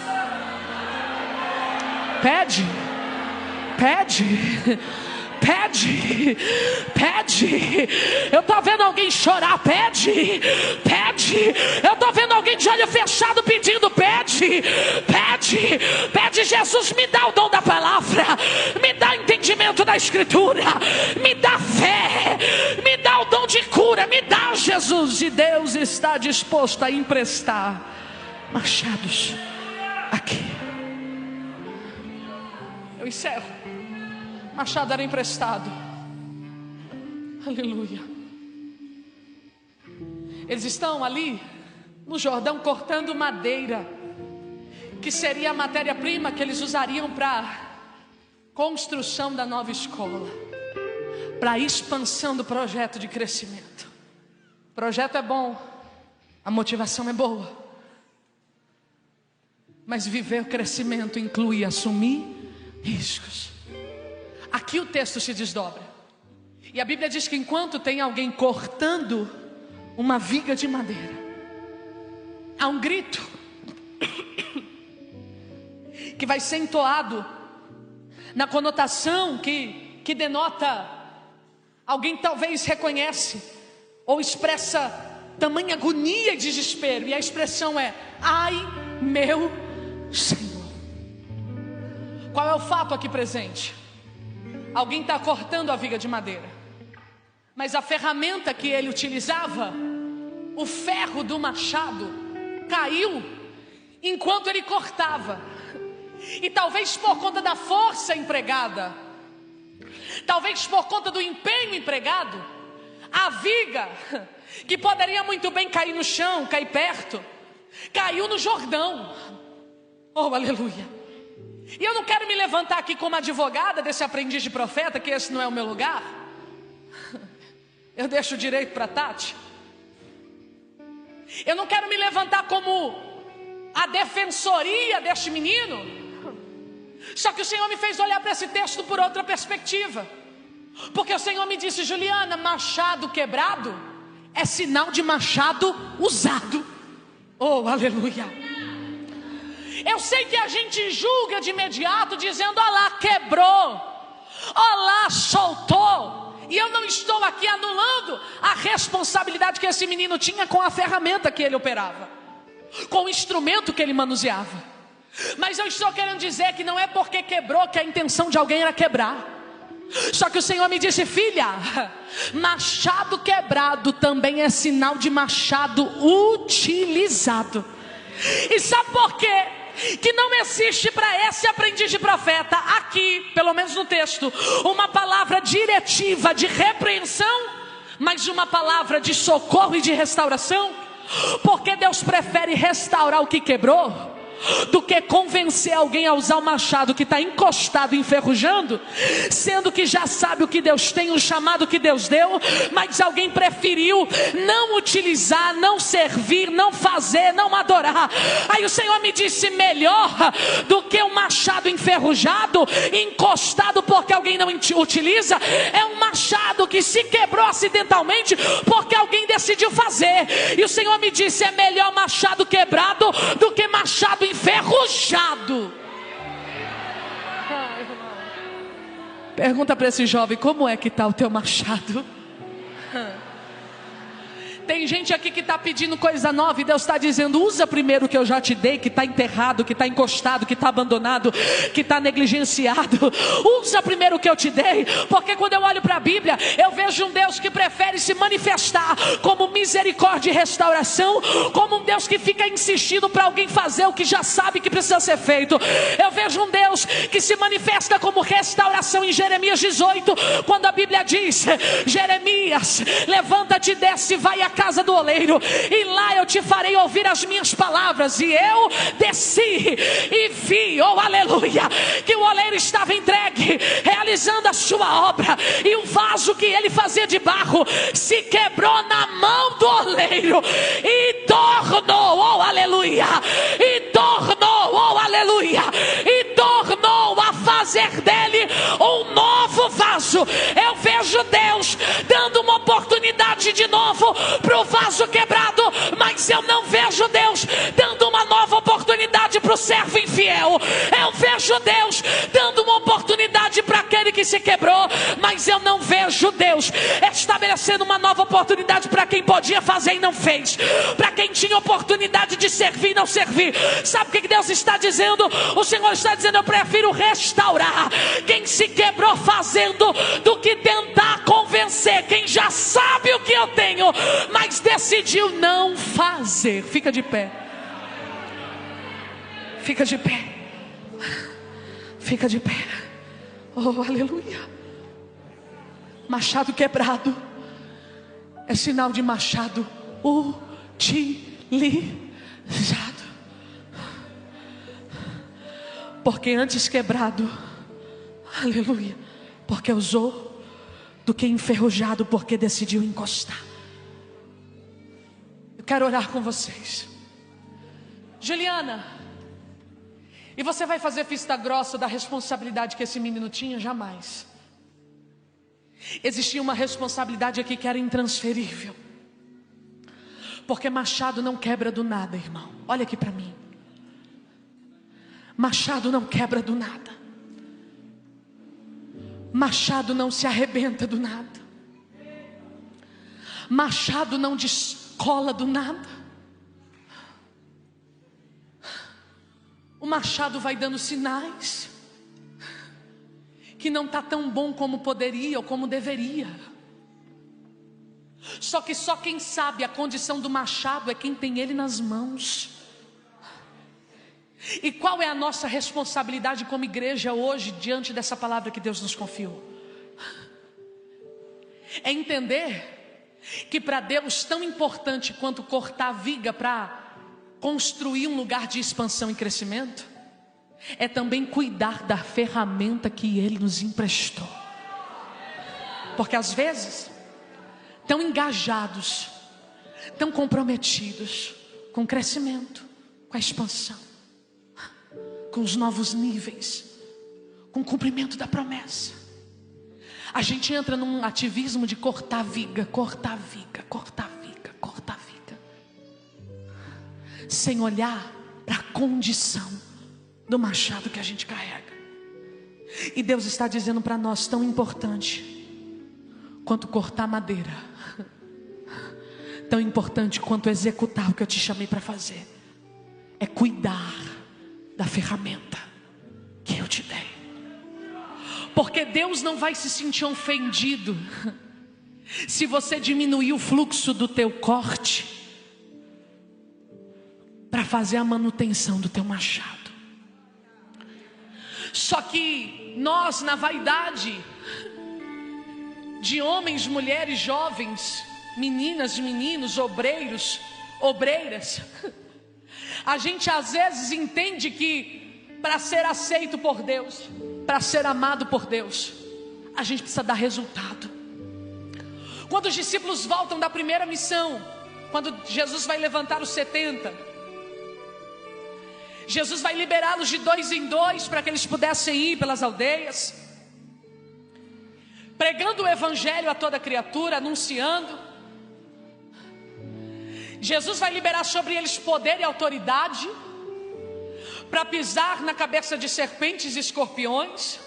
Pede. Pede, pede, pede. Eu estou vendo alguém chorar. Pede, pede. Eu estou vendo alguém de olho fechado pedindo. Pede, pede, pede. Jesus, me dá o dom da palavra, me dá entendimento da escritura, me dá fé, me dá o dom de cura, me dá, Jesus. E Deus está disposto a emprestar machados aqui. Eu encerro. Machado era emprestado. Aleluia. Eles estão ali no Jordão cortando madeira, que seria a matéria-prima que eles usariam para construção da nova escola, para a expansão do projeto de crescimento. O projeto é bom, a motivação é boa, mas viver o crescimento inclui assumir riscos. Aqui o texto se desdobra, e a Bíblia diz que enquanto tem alguém cortando uma viga de madeira, há um grito que vai ser entoado na conotação que denota alguém talvez reconhece ou expressa tamanha agonia e desespero, e a expressão é: ai meu Senhor. Qual é o fato aqui presente? Alguém está cortando a viga de madeira, mas a ferramenta que ele utilizava, o ferro do machado, caiu enquanto ele cortava. E talvez por conta da força empregada, talvez por conta do empenho empregado, a viga, que poderia muito bem cair no chão, cair perto, caiu no Jordão. Oh, aleluia. E eu não quero me levantar aqui como advogada desse aprendiz de profeta, que esse não é o meu lugar. Eu deixo o direito para Tati. Eu não quero me levantar como a defensoria deste menino. Só que o Senhor me fez olhar para esse texto por outra perspectiva. Porque o Senhor me disse: Juliana, machado quebrado é sinal de machado usado. Oh, aleluia. Eu sei que a gente julga de imediato, dizendo: ó lá, quebrou, ó lá, soltou. E eu não estou aqui anulando a responsabilidade que esse menino tinha com a ferramenta que ele operava, com o instrumento que ele manuseava. Mas eu estou querendo dizer que não é porque quebrou que a intenção de alguém era quebrar. Só que o Senhor me disse: filha, machado quebrado também é sinal de machado utilizado. E sabe por quê? Que não existe para esse aprendiz de profeta aqui, pelo menos no texto, uma palavra diretiva de repreensão, mas uma palavra de socorro e de restauração. Porque Deus prefere restaurar o que quebrou do que convencer alguém a usar o machado que está encostado, enferrujando, sendo que já sabe o que Deus tem, o chamado que Deus deu, mas alguém preferiu não utilizar, não servir, não fazer, não adorar. Aí o Senhor me disse: melhor do que um machado enferrujado, encostado porque alguém não utiliza, é um machado que se quebrou acidentalmente porque alguém decidiu fazer. E o Senhor me disse: é melhor machado quebrado do que machado enferrujado. Pergunta para esse jovem: como é que está o teu machado? Tem gente aqui que está pedindo coisa nova e Deus está dizendo: usa primeiro o que eu já te dei, que está enterrado, que está encostado, que está abandonado, que está negligenciado. Usa primeiro o que eu te dei. Porque quando eu olho para a Bíblia, eu vejo um Deus que prefere se manifestar como misericórdia e restauração, como um Deus que fica insistindo para alguém fazer o que já sabe que precisa ser feito. Eu vejo um Deus que se manifesta como restauração em Jeremias 18, quando a Bíblia diz: Jeremias, levanta-te, desce, vai à casa do oleiro, e lá eu te farei ouvir as minhas palavras. E eu desci e vi, oh aleluia, que o oleiro estava entregue, realizando a sua obra, e o vaso que ele fazia de barro se quebrou na mão do oleiro, e tornou, oh aleluia, e tornou, oh aleluia, e tornou a fazer dele um novo vaso. Eu vejo Deus dando uma oportunidade de novo para o vaso quebrado, mas eu não vejo Deus dando uma nova oportunidade para o servo infiel. Eu vejo Deus dando uma oportunidade para aquele que se quebrou, mas eu não vejo Deus estabelecendo uma nova oportunidade para quem podia fazer e não fez, para quem tinha oportunidade de servir e não servir. Sabe o que Deus está dizendo? O Senhor está dizendo: eu prefiro restaurar quem se quebrou fazendo do que tentar convencer quem já sabe o que eu tenho, mas decidiu não fazer. Fica de pé. Fica de pé. Fica de pé. Oh, aleluia. Machado quebrado é sinal de machado utilizado. Porque antes quebrado, aleluia, porque usou, do que enferrujado porque decidiu encostar. Eu quero orar com vocês. Juliana, e você vai fazer vista grossa da responsabilidade que esse menino tinha? Jamais. Existia uma responsabilidade aqui que era intransferível. Porque machado não quebra do nada, irmão. Olha aqui para mim. Machado não quebra do nada. Machado não se arrebenta do nada. Machado não descola do nada. O machado vai dando sinais que não está tão bom como poderia ou como deveria. Só que só quem sabe a condição do machado é quem tem ele nas mãos. E qual é a nossa responsabilidade como igreja hoje diante dessa palavra que Deus nos confiou? É entender que para Deus tão importante quanto cortar a viga para construir um lugar de expansão e crescimento, é também cuidar da ferramenta que Ele nos emprestou. Porque às vezes, tão engajados, tão comprometidos com o crescimento, com a expansão, com os novos níveis, com o cumprimento da promessa, a gente entra num ativismo de cortar viga, cortar viga, cortar viga, cortar viga, sem olhar para a condição do machado que a gente carrega. E Deus está dizendo para nós: tão importante quanto cortar madeira, tão importante quanto executar o que eu te chamei para fazer, é cuidar da ferramenta que eu te dei. Porque Deus não vai se sentir ofendido se você diminuir o fluxo do teu corte para fazer a manutenção do teu machado. Só que nós, na vaidade de homens, mulheres, jovens, meninas, meninos, obreiros, obreiras, a gente às vezes entende que para ser aceito por Deus, para ser amado por Deus, a gente precisa dar resultado. Quando os discípulos voltam da primeira missão, quando Jesus vai levantar os 70, Jesus vai liberá-los de 2 em 2 para que eles pudessem ir pelas aldeias, pregando o evangelho a toda criatura, anunciando. Jesus vai liberar sobre eles poder e autoridade para pisar na cabeça de serpentes e escorpiões.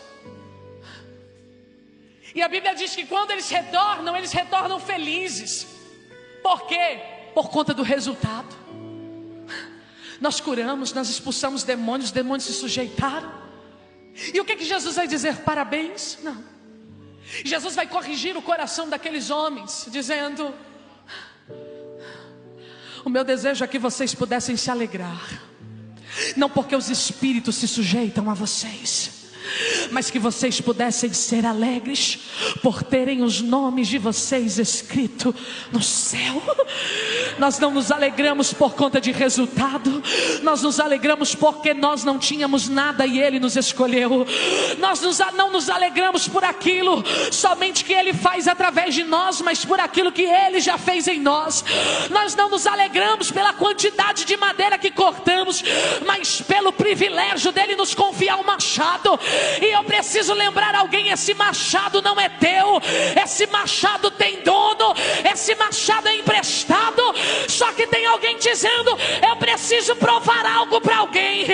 E a Bíblia diz que quando eles retornam felizes. Por quê? Por conta do resultado. Nós curamos, nós expulsamos demônios, os demônios se sujeitaram. E o que Jesus vai dizer? Parabéns? Não. Jesus vai corrigir o coração daqueles homens, dizendo: o meu desejo é que vocês pudessem se alegrar, não porque os espíritos se sujeitam a vocês, mas que vocês pudessem ser alegres por terem os nomes de vocês escritos no céu. Nós não nos alegramos por conta de resultado, nós nos alegramos porque nós não tínhamos nada e Ele nos escolheu. Nós não nos alegramos por aquilo somente que Ele faz através de nós, mas por aquilo que Ele já fez em nós. Nós não nos alegramos pela quantidade de madeira que cortamos, mas pelo privilégio dEle nos confiar um machado. E eu preciso lembrar alguém: esse machado não é teu, esse machado tem dono, esse machado é emprestado. Só que tem alguém dizendo: eu preciso provar algo para alguém,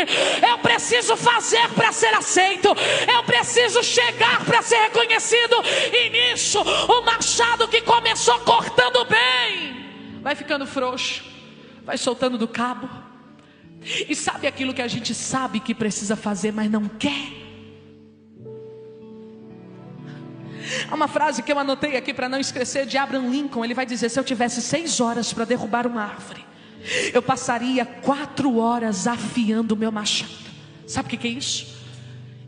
eu preciso fazer para ser aceito, eu preciso chegar para ser reconhecido. E nisso, o machado que começou cortando bem vai ficando frouxo, vai soltando do cabo. E sabe aquilo que a gente sabe que precisa fazer, mas não quer? Há uma frase que eu anotei aqui para não esquecer, de Abraham Lincoln. Ele vai dizer: se eu tivesse 6 horas para derrubar uma árvore, eu passaria 4 horas afiando o meu machado. Sabe o que é isso?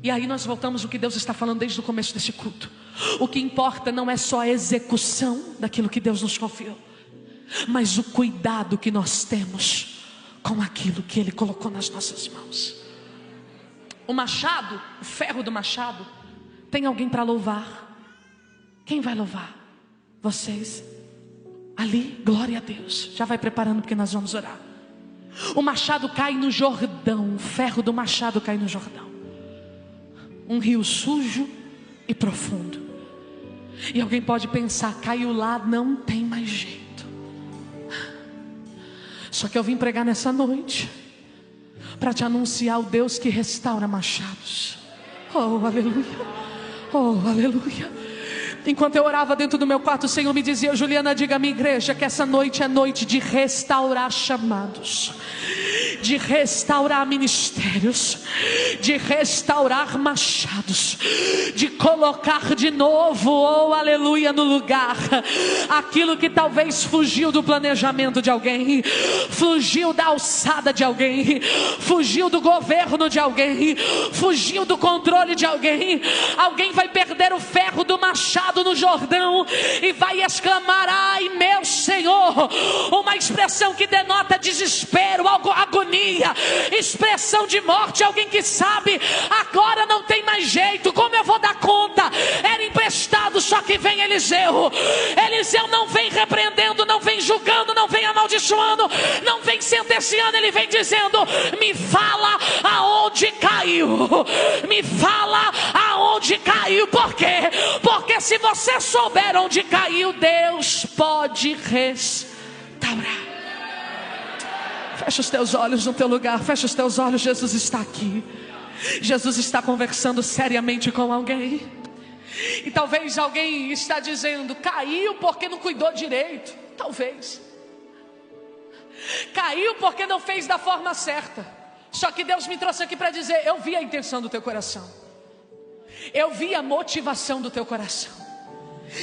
E aí nós voltamos ao que Deus está falando desde o começo desse culto. O que importa não é só a execução daquilo que Deus nos confiou, mas o cuidado que nós temos com aquilo que Ele colocou nas nossas mãos. O machado, o ferro do machado, tem alguém para louvar. Quem vai louvar? Vocês. Ali, glória a Deus. Já vai preparando porque nós vamos orar. O machado cai no Jordão. O ferro do machado cai no Jordão. Um rio sujo e profundo. E alguém pode pensar: caiu lá, não tem mais jeito. Só que eu vim pregar nessa noite para te anunciar o Deus que restaura machados. Oh, aleluia. Oh, aleluia. Enquanto eu orava dentro do meu quarto, o Senhor me dizia: Juliana, diga à minha igreja que essa noite é noite de restaurar chamados, de restaurar ministérios, de restaurar machados, de colocar de novo, oh aleluia, no lugar aquilo que talvez fugiu do planejamento de alguém, fugiu da alçada de alguém, fugiu do governo de alguém, fugiu do controle de alguém. Alguém vai perder o ferro do machado no Jordão e vai exclamar: ai meu Senhor. Uma expressão que denota desespero, agonia, expressão de morte. Alguém que sabe: agora não tem mais jeito, como eu vou dar conta? Era emprestado, só que vem Eliseu. Eliseu não vem repreendendo, não vem julgando, não vem amaldiçoando, não vem sentenciando. Ele vem dizendo: me fala aonde caiu, me fala aonde caiu. Por quê? Porque se você souber onde caiu, Deus pode restaurar. Fecha os teus olhos no teu lugar, fecha os teus olhos. Jesus está aqui. Jesus está conversando seriamente com alguém. E talvez alguém está dizendo: caiu porque não cuidou direito. Talvez. Caiu porque não fez da forma certa. Só que Deus me trouxe aqui para dizer: eu vi a intenção do teu coração, eu vi a motivação do teu coração.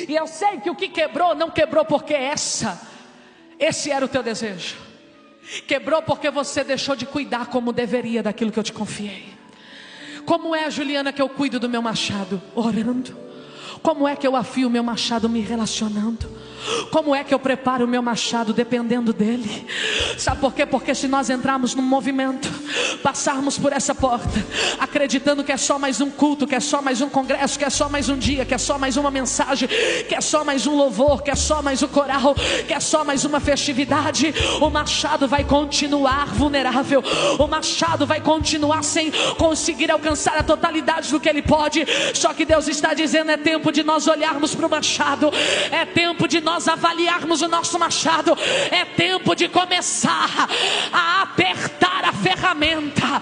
E eu sei que o que quebrou, não quebrou porque esse era o teu desejo. Quebrou porque você deixou de cuidar como deveria daquilo que eu te confiei. Como é, Juliana, que eu cuido do meu machado? Orando. Como é que eu afio o meu machado? Me relacionando. Como é que eu preparo o meu machado? Dependendo dele. Sabe por quê? Porque se nós entrarmos num movimento, passarmos por essa porta, acreditando que é só mais um culto, que é só mais um congresso, que é só mais um dia, que é só mais uma mensagem, que é só mais um louvor, que é só mais um coral, que é só mais uma festividade, o machado vai continuar vulnerável. O machado vai continuar sem conseguir alcançar a totalidade do que ele pode. Só que Deus está dizendo: é tempo de nós olharmos para o machado, é tempo de nós avaliarmos o nosso machado, é tempo de começar a apertar a ferramenta,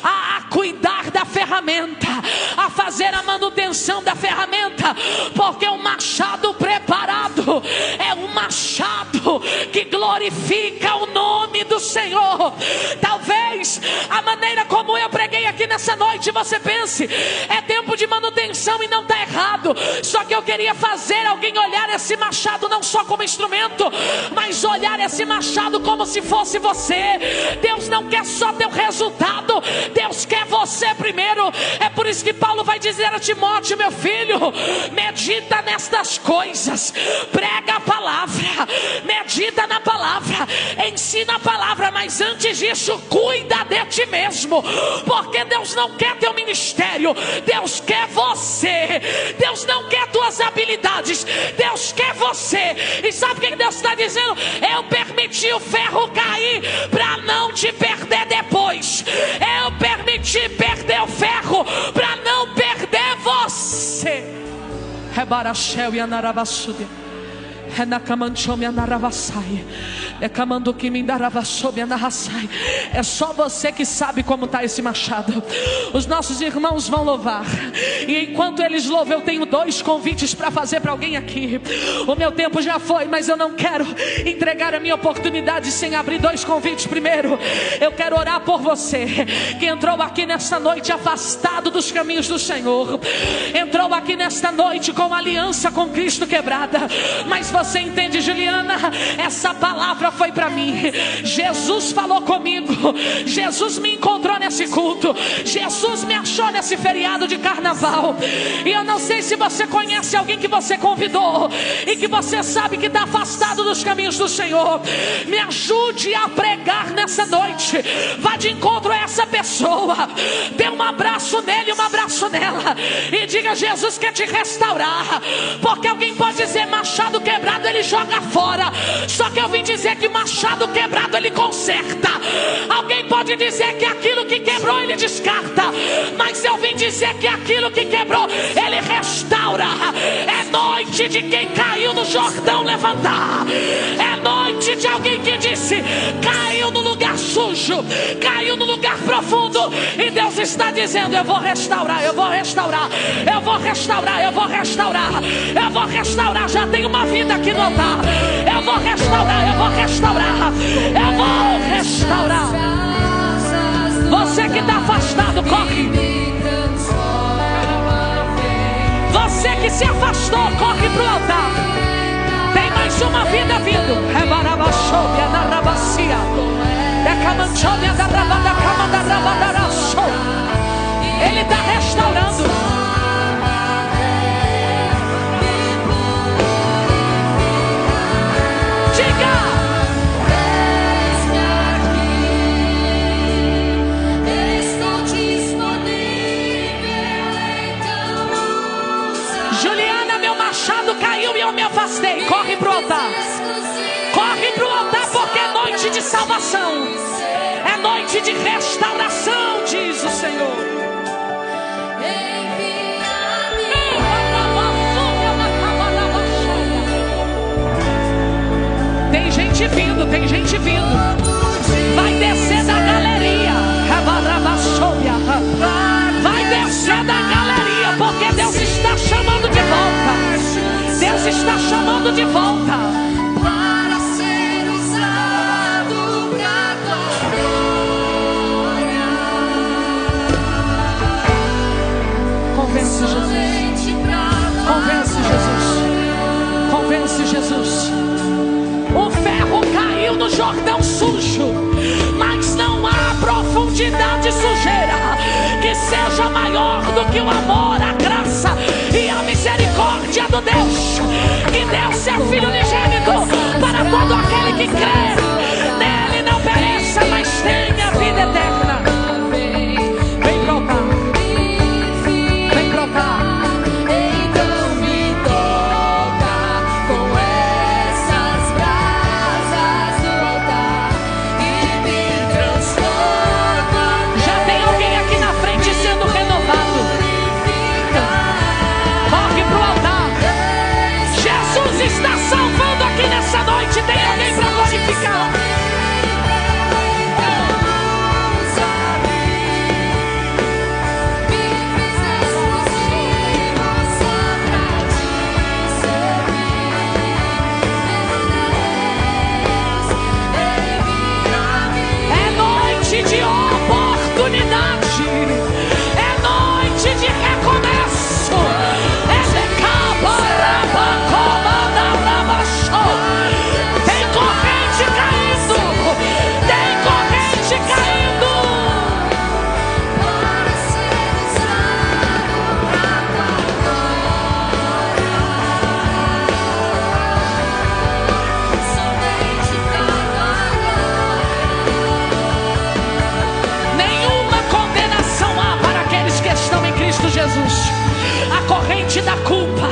a cuidar da ferramenta, a fazer a manutenção da ferramenta, porque o machado preparado é um machado que glorifica o nome do Senhor. Talvez a maneira como eu preguei aqui nessa noite, você pense: é tempo de manutenção, e não está errado. Só que eu queria fazer alguém olhar esse machado não só como instrumento, mas olhar esse machado como se fosse você. Deus não quer só teu resultado, Deus quer você primeiro. É por isso que Paulo vai dizer a Timóteo: meu filho, medita nestas coisas, prega a palavra, medita na palavra, ensina a palavra, mas antes disso, cuida de ti mesmo, porque Deus não quer teu ministério, Deus quer você. Deus não quer tuas habilidades, Deus quer você. E sabe o que Deus está dizendo? Eu permiti o ferro cair para não te perder depois. Eu permiti perder o ferro para não perder você. Rebarachel e anarabassude. É só você que sabe como está esse machado. Os nossos irmãos vão louvar, e enquanto eles louvam, eu tenho 2 convites para fazer para alguém aqui. O meu tempo já foi, mas eu não quero entregar a minha oportunidade sem abrir 2 convites. Primeiro, eu quero orar por você que entrou aqui nesta noite afastado dos caminhos do Senhor, entrou aqui nesta noite com aliança com Cristo quebrada. Mas você entende, Juliana, essa palavra foi para mim. Jesus falou comigo, Jesus me encontrou nesse culto, Jesus me achou nesse feriado de carnaval. E eu não sei se você conhece alguém que você convidou e que você sabe que está afastado dos caminhos do Senhor. Me ajude a pregar nessa noite. Vá de encontro a essa pessoa, dê um abraço nele, um abraço nela, e diga: Jesus quer te restaurar. Porque alguém pode dizer: machado quebrado ele joga fora. Só que eu vim dizer que machado quebrado ele conserta. Alguém pode dizer que aquilo que quebrou ele descarta, mas eu vim dizer que aquilo que quebrou ele restaura. É noite de quem caiu no Jordão levantar. É noite de alguém que disse: caiu no lugar sujo, caiu no lugar profundo, e Deus está dizendo: eu vou restaurar, eu vou restaurar, eu vou restaurar, eu vou restaurar, eu vou restaurar. Já tem uma vida aqui no altar. Eu vou restaurar, eu vou restaurar, eu vou restaurar. Você que está afastado, corre. Você que se afastou, corre para o altar. Tem mais uma vida vindo. Ele está restaurando. Caiu e eu me afastei. Corre pro altar. Corre pro altar, porque é noite de salvação, é noite de restauração, diz o Senhor. Tem gente vindo, tem gente vindo. Vai descer da galeria. Vai descer da galeria, porque Deus está chamando de volta. Deus está chamando de volta. Para ser usado pra tua glória. disse Jesus: o ferro caiu no Jordão sujo, mas não há profundidade e sujeira que seja maior do que o amor, a graça e a misericórdia do Deus que deu seu Filho unigênito para todo aquele que crê nele, não pereça, mas tenha vida eterna. Vem pra cá, vem pra cá. Então me toca com essas brasas do altar e me transforma. Já tem alguém aqui na frente sendo renovado. Corre pro altar. Jesus está salvando aqui nessa noite. Tem alguém para glorificar? É noite de oportunidade, é noite de recomeço, é de cabarabacobadarabaxô. Tem corrente caindo, tem corrente caindo. Para ser usado pra tua glória, somente pra tua Nenhuma condenação há para aqueles que estão em Cristo Jesus. A corrente da culpa,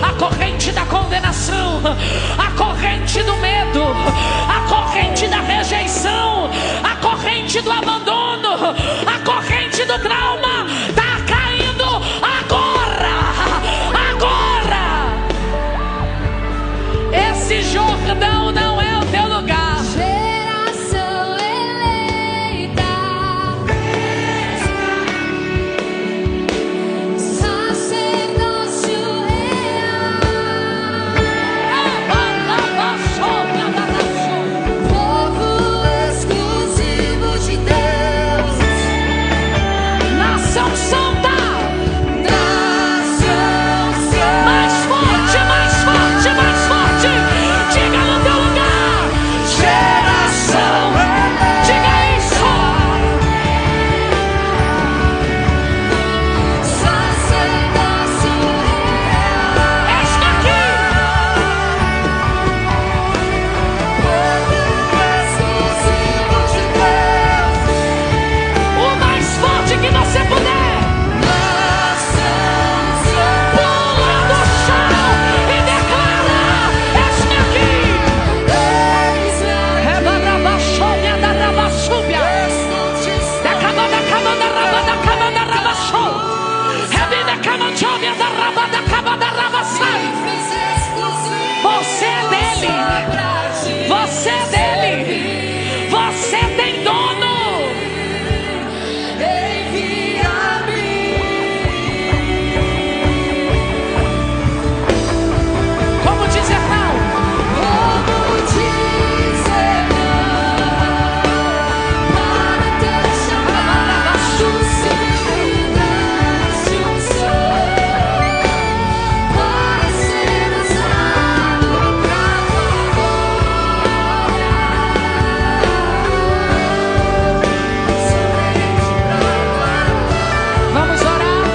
a corrente da condenação, a corrente do medo, a corrente da rejeição, a corrente do abandono, a corrente do trauma está caindo agora, agora. Esse Jordão não é o teu lugar. geração eleita, sacerdócio real, povo exclusivo de Deus, Nação santa, nação santa. mais forte, mais forte, mais forte. Diga no teu lugar, geração. Diga isso. Sacerdócio real, Está aqui. povo exclusivo de Deus, O mais forte que você puder. nação santa. Pula do chão e declara: eis-me aqui. Eis-me Rebarabachônia da rabaçúbia. estou te Da camada, camada, rabada, camada, rabaçô. Rebida, camanchônia da rabada, camada, rabaçai. fiz exclusivo Você é dele. pra ti. Você é dele. Você tem dono. Envia-me. Como dizer não? Como dizer não para teu chamado, simplesmente um sonho, para ser usado pra tua glória, somente pra tua glória. Vamos orar.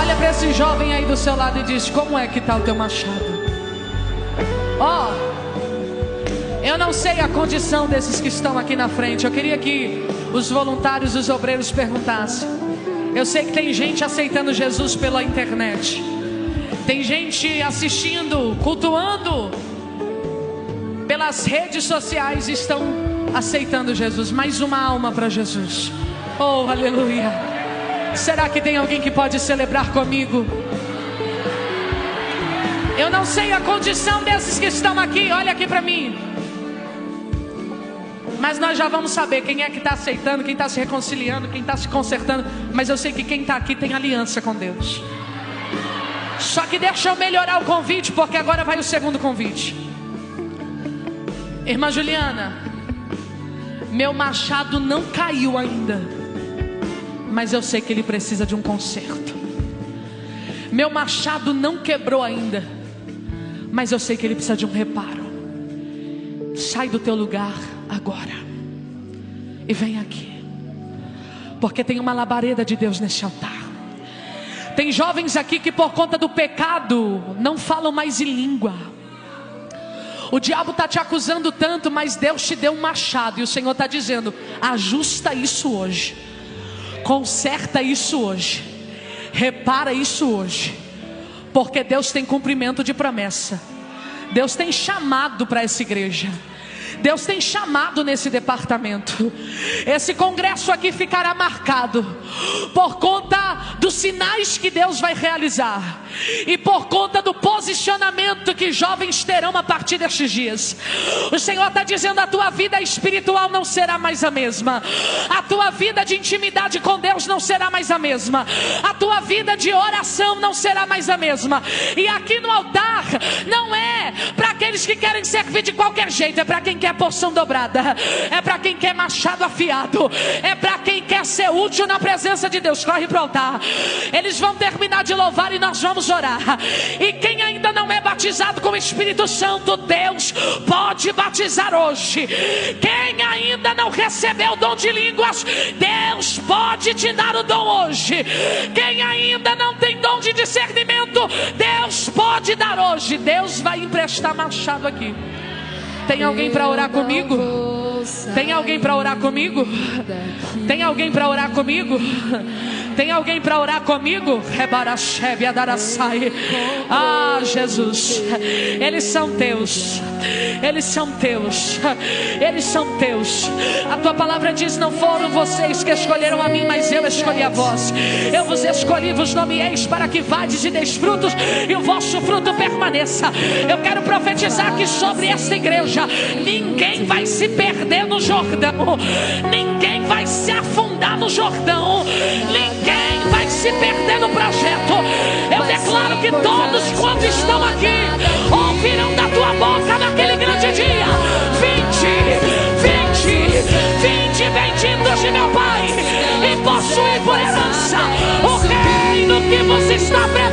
Olha para esse jovem aí do seu lado e diz: como é que está o teu machado? Ó, eu não sei a condição desses que estão aqui na frente. Eu queria que os voluntários, os obreiros perguntassem. Eu sei que tem gente aceitando Jesus pela internet. Tem gente assistindo, cultuando pelas redes sociais, estão aceitando Jesus. Mais uma alma para Jesus. Oh, aleluia. Será que tem alguém que pode celebrar comigo? Eu não sei a condição desses que estão aqui. Olha aqui para mim. Mas nós já vamos saber quem é que está aceitando, quem está se reconciliando, quem está se consertando. Mas eu sei que quem está aqui tem aliança com Deus. Só que deixa eu melhorar o convite, porque agora vai o segundo convite. Irmã Juliana, meu machado não caiu ainda, mas eu sei que ele precisa de um conserto. Meu machado não quebrou ainda, mas eu sei que ele precisa de um reparo. Sai do teu lugar agora e vem aqui, porque tem uma labareda de Deus nesse altar. Tem jovens aqui que por conta do pecado não falam mais em língua. O diabo está te acusando tanto, mas Deus te deu um machado, e o Senhor está dizendo: ajusta isso hoje, conserta isso hoje, repara isso hoje, porque Deus tem cumprimento de promessa. Deus tem chamado para essa igreja, Deus tem chamado nesse departamento. Esse congresso aqui ficará marcado por conta dos sinais que Deus vai realizar e por conta do posicionamento que jovens terão a partir destes dias. O Senhor está dizendo: a tua vida espiritual não será mais a mesma, a tua vida de intimidade com Deus não será mais a mesma, a tua vida de oração não será mais a mesma. E aqui no altar não é para aqueles que querem servir de qualquer jeito, é para quem quer porção dobrada, é para quem quer machado afiado, é para quem quer ser útil na presença de Deus. Corre para o altar. Eles vão terminar de louvar e nós vamos orar. E quem ainda não é batizado com o Espírito Santo, Deus pode batizar hoje. Quem ainda não recebeu o dom de línguas, Deus pode te dar o dom hoje. Quem ainda não tem dom de discernimento, Deus pode dar hoje. Deus vai emprestar machado aqui. Tem alguém para orar comigo? Tem alguém para orar comigo? Tem alguém para orar comigo? Tem alguém para orar comigo? Ah, Jesus, eles são teus, eles são teus, eles são teus. A tua palavra diz: não foram vocês que escolheram a mim, mas eu escolhi a vós. Eu vos escolhi, vos nomeeis para que vades e deis frutos, e o vosso fruto permaneça. Eu quero profetizar aqui sobre esta igreja: ninguém vai se perder no Jordão, ninguém vai se afundar no Jordão, ninguém vai se perder no projeto. Eu declaro que todos quantos estão aqui ouvirão da tua boca naquele grande dia: vinde benditos de meu Pai, e possuem por herança o reino que vos está preparado.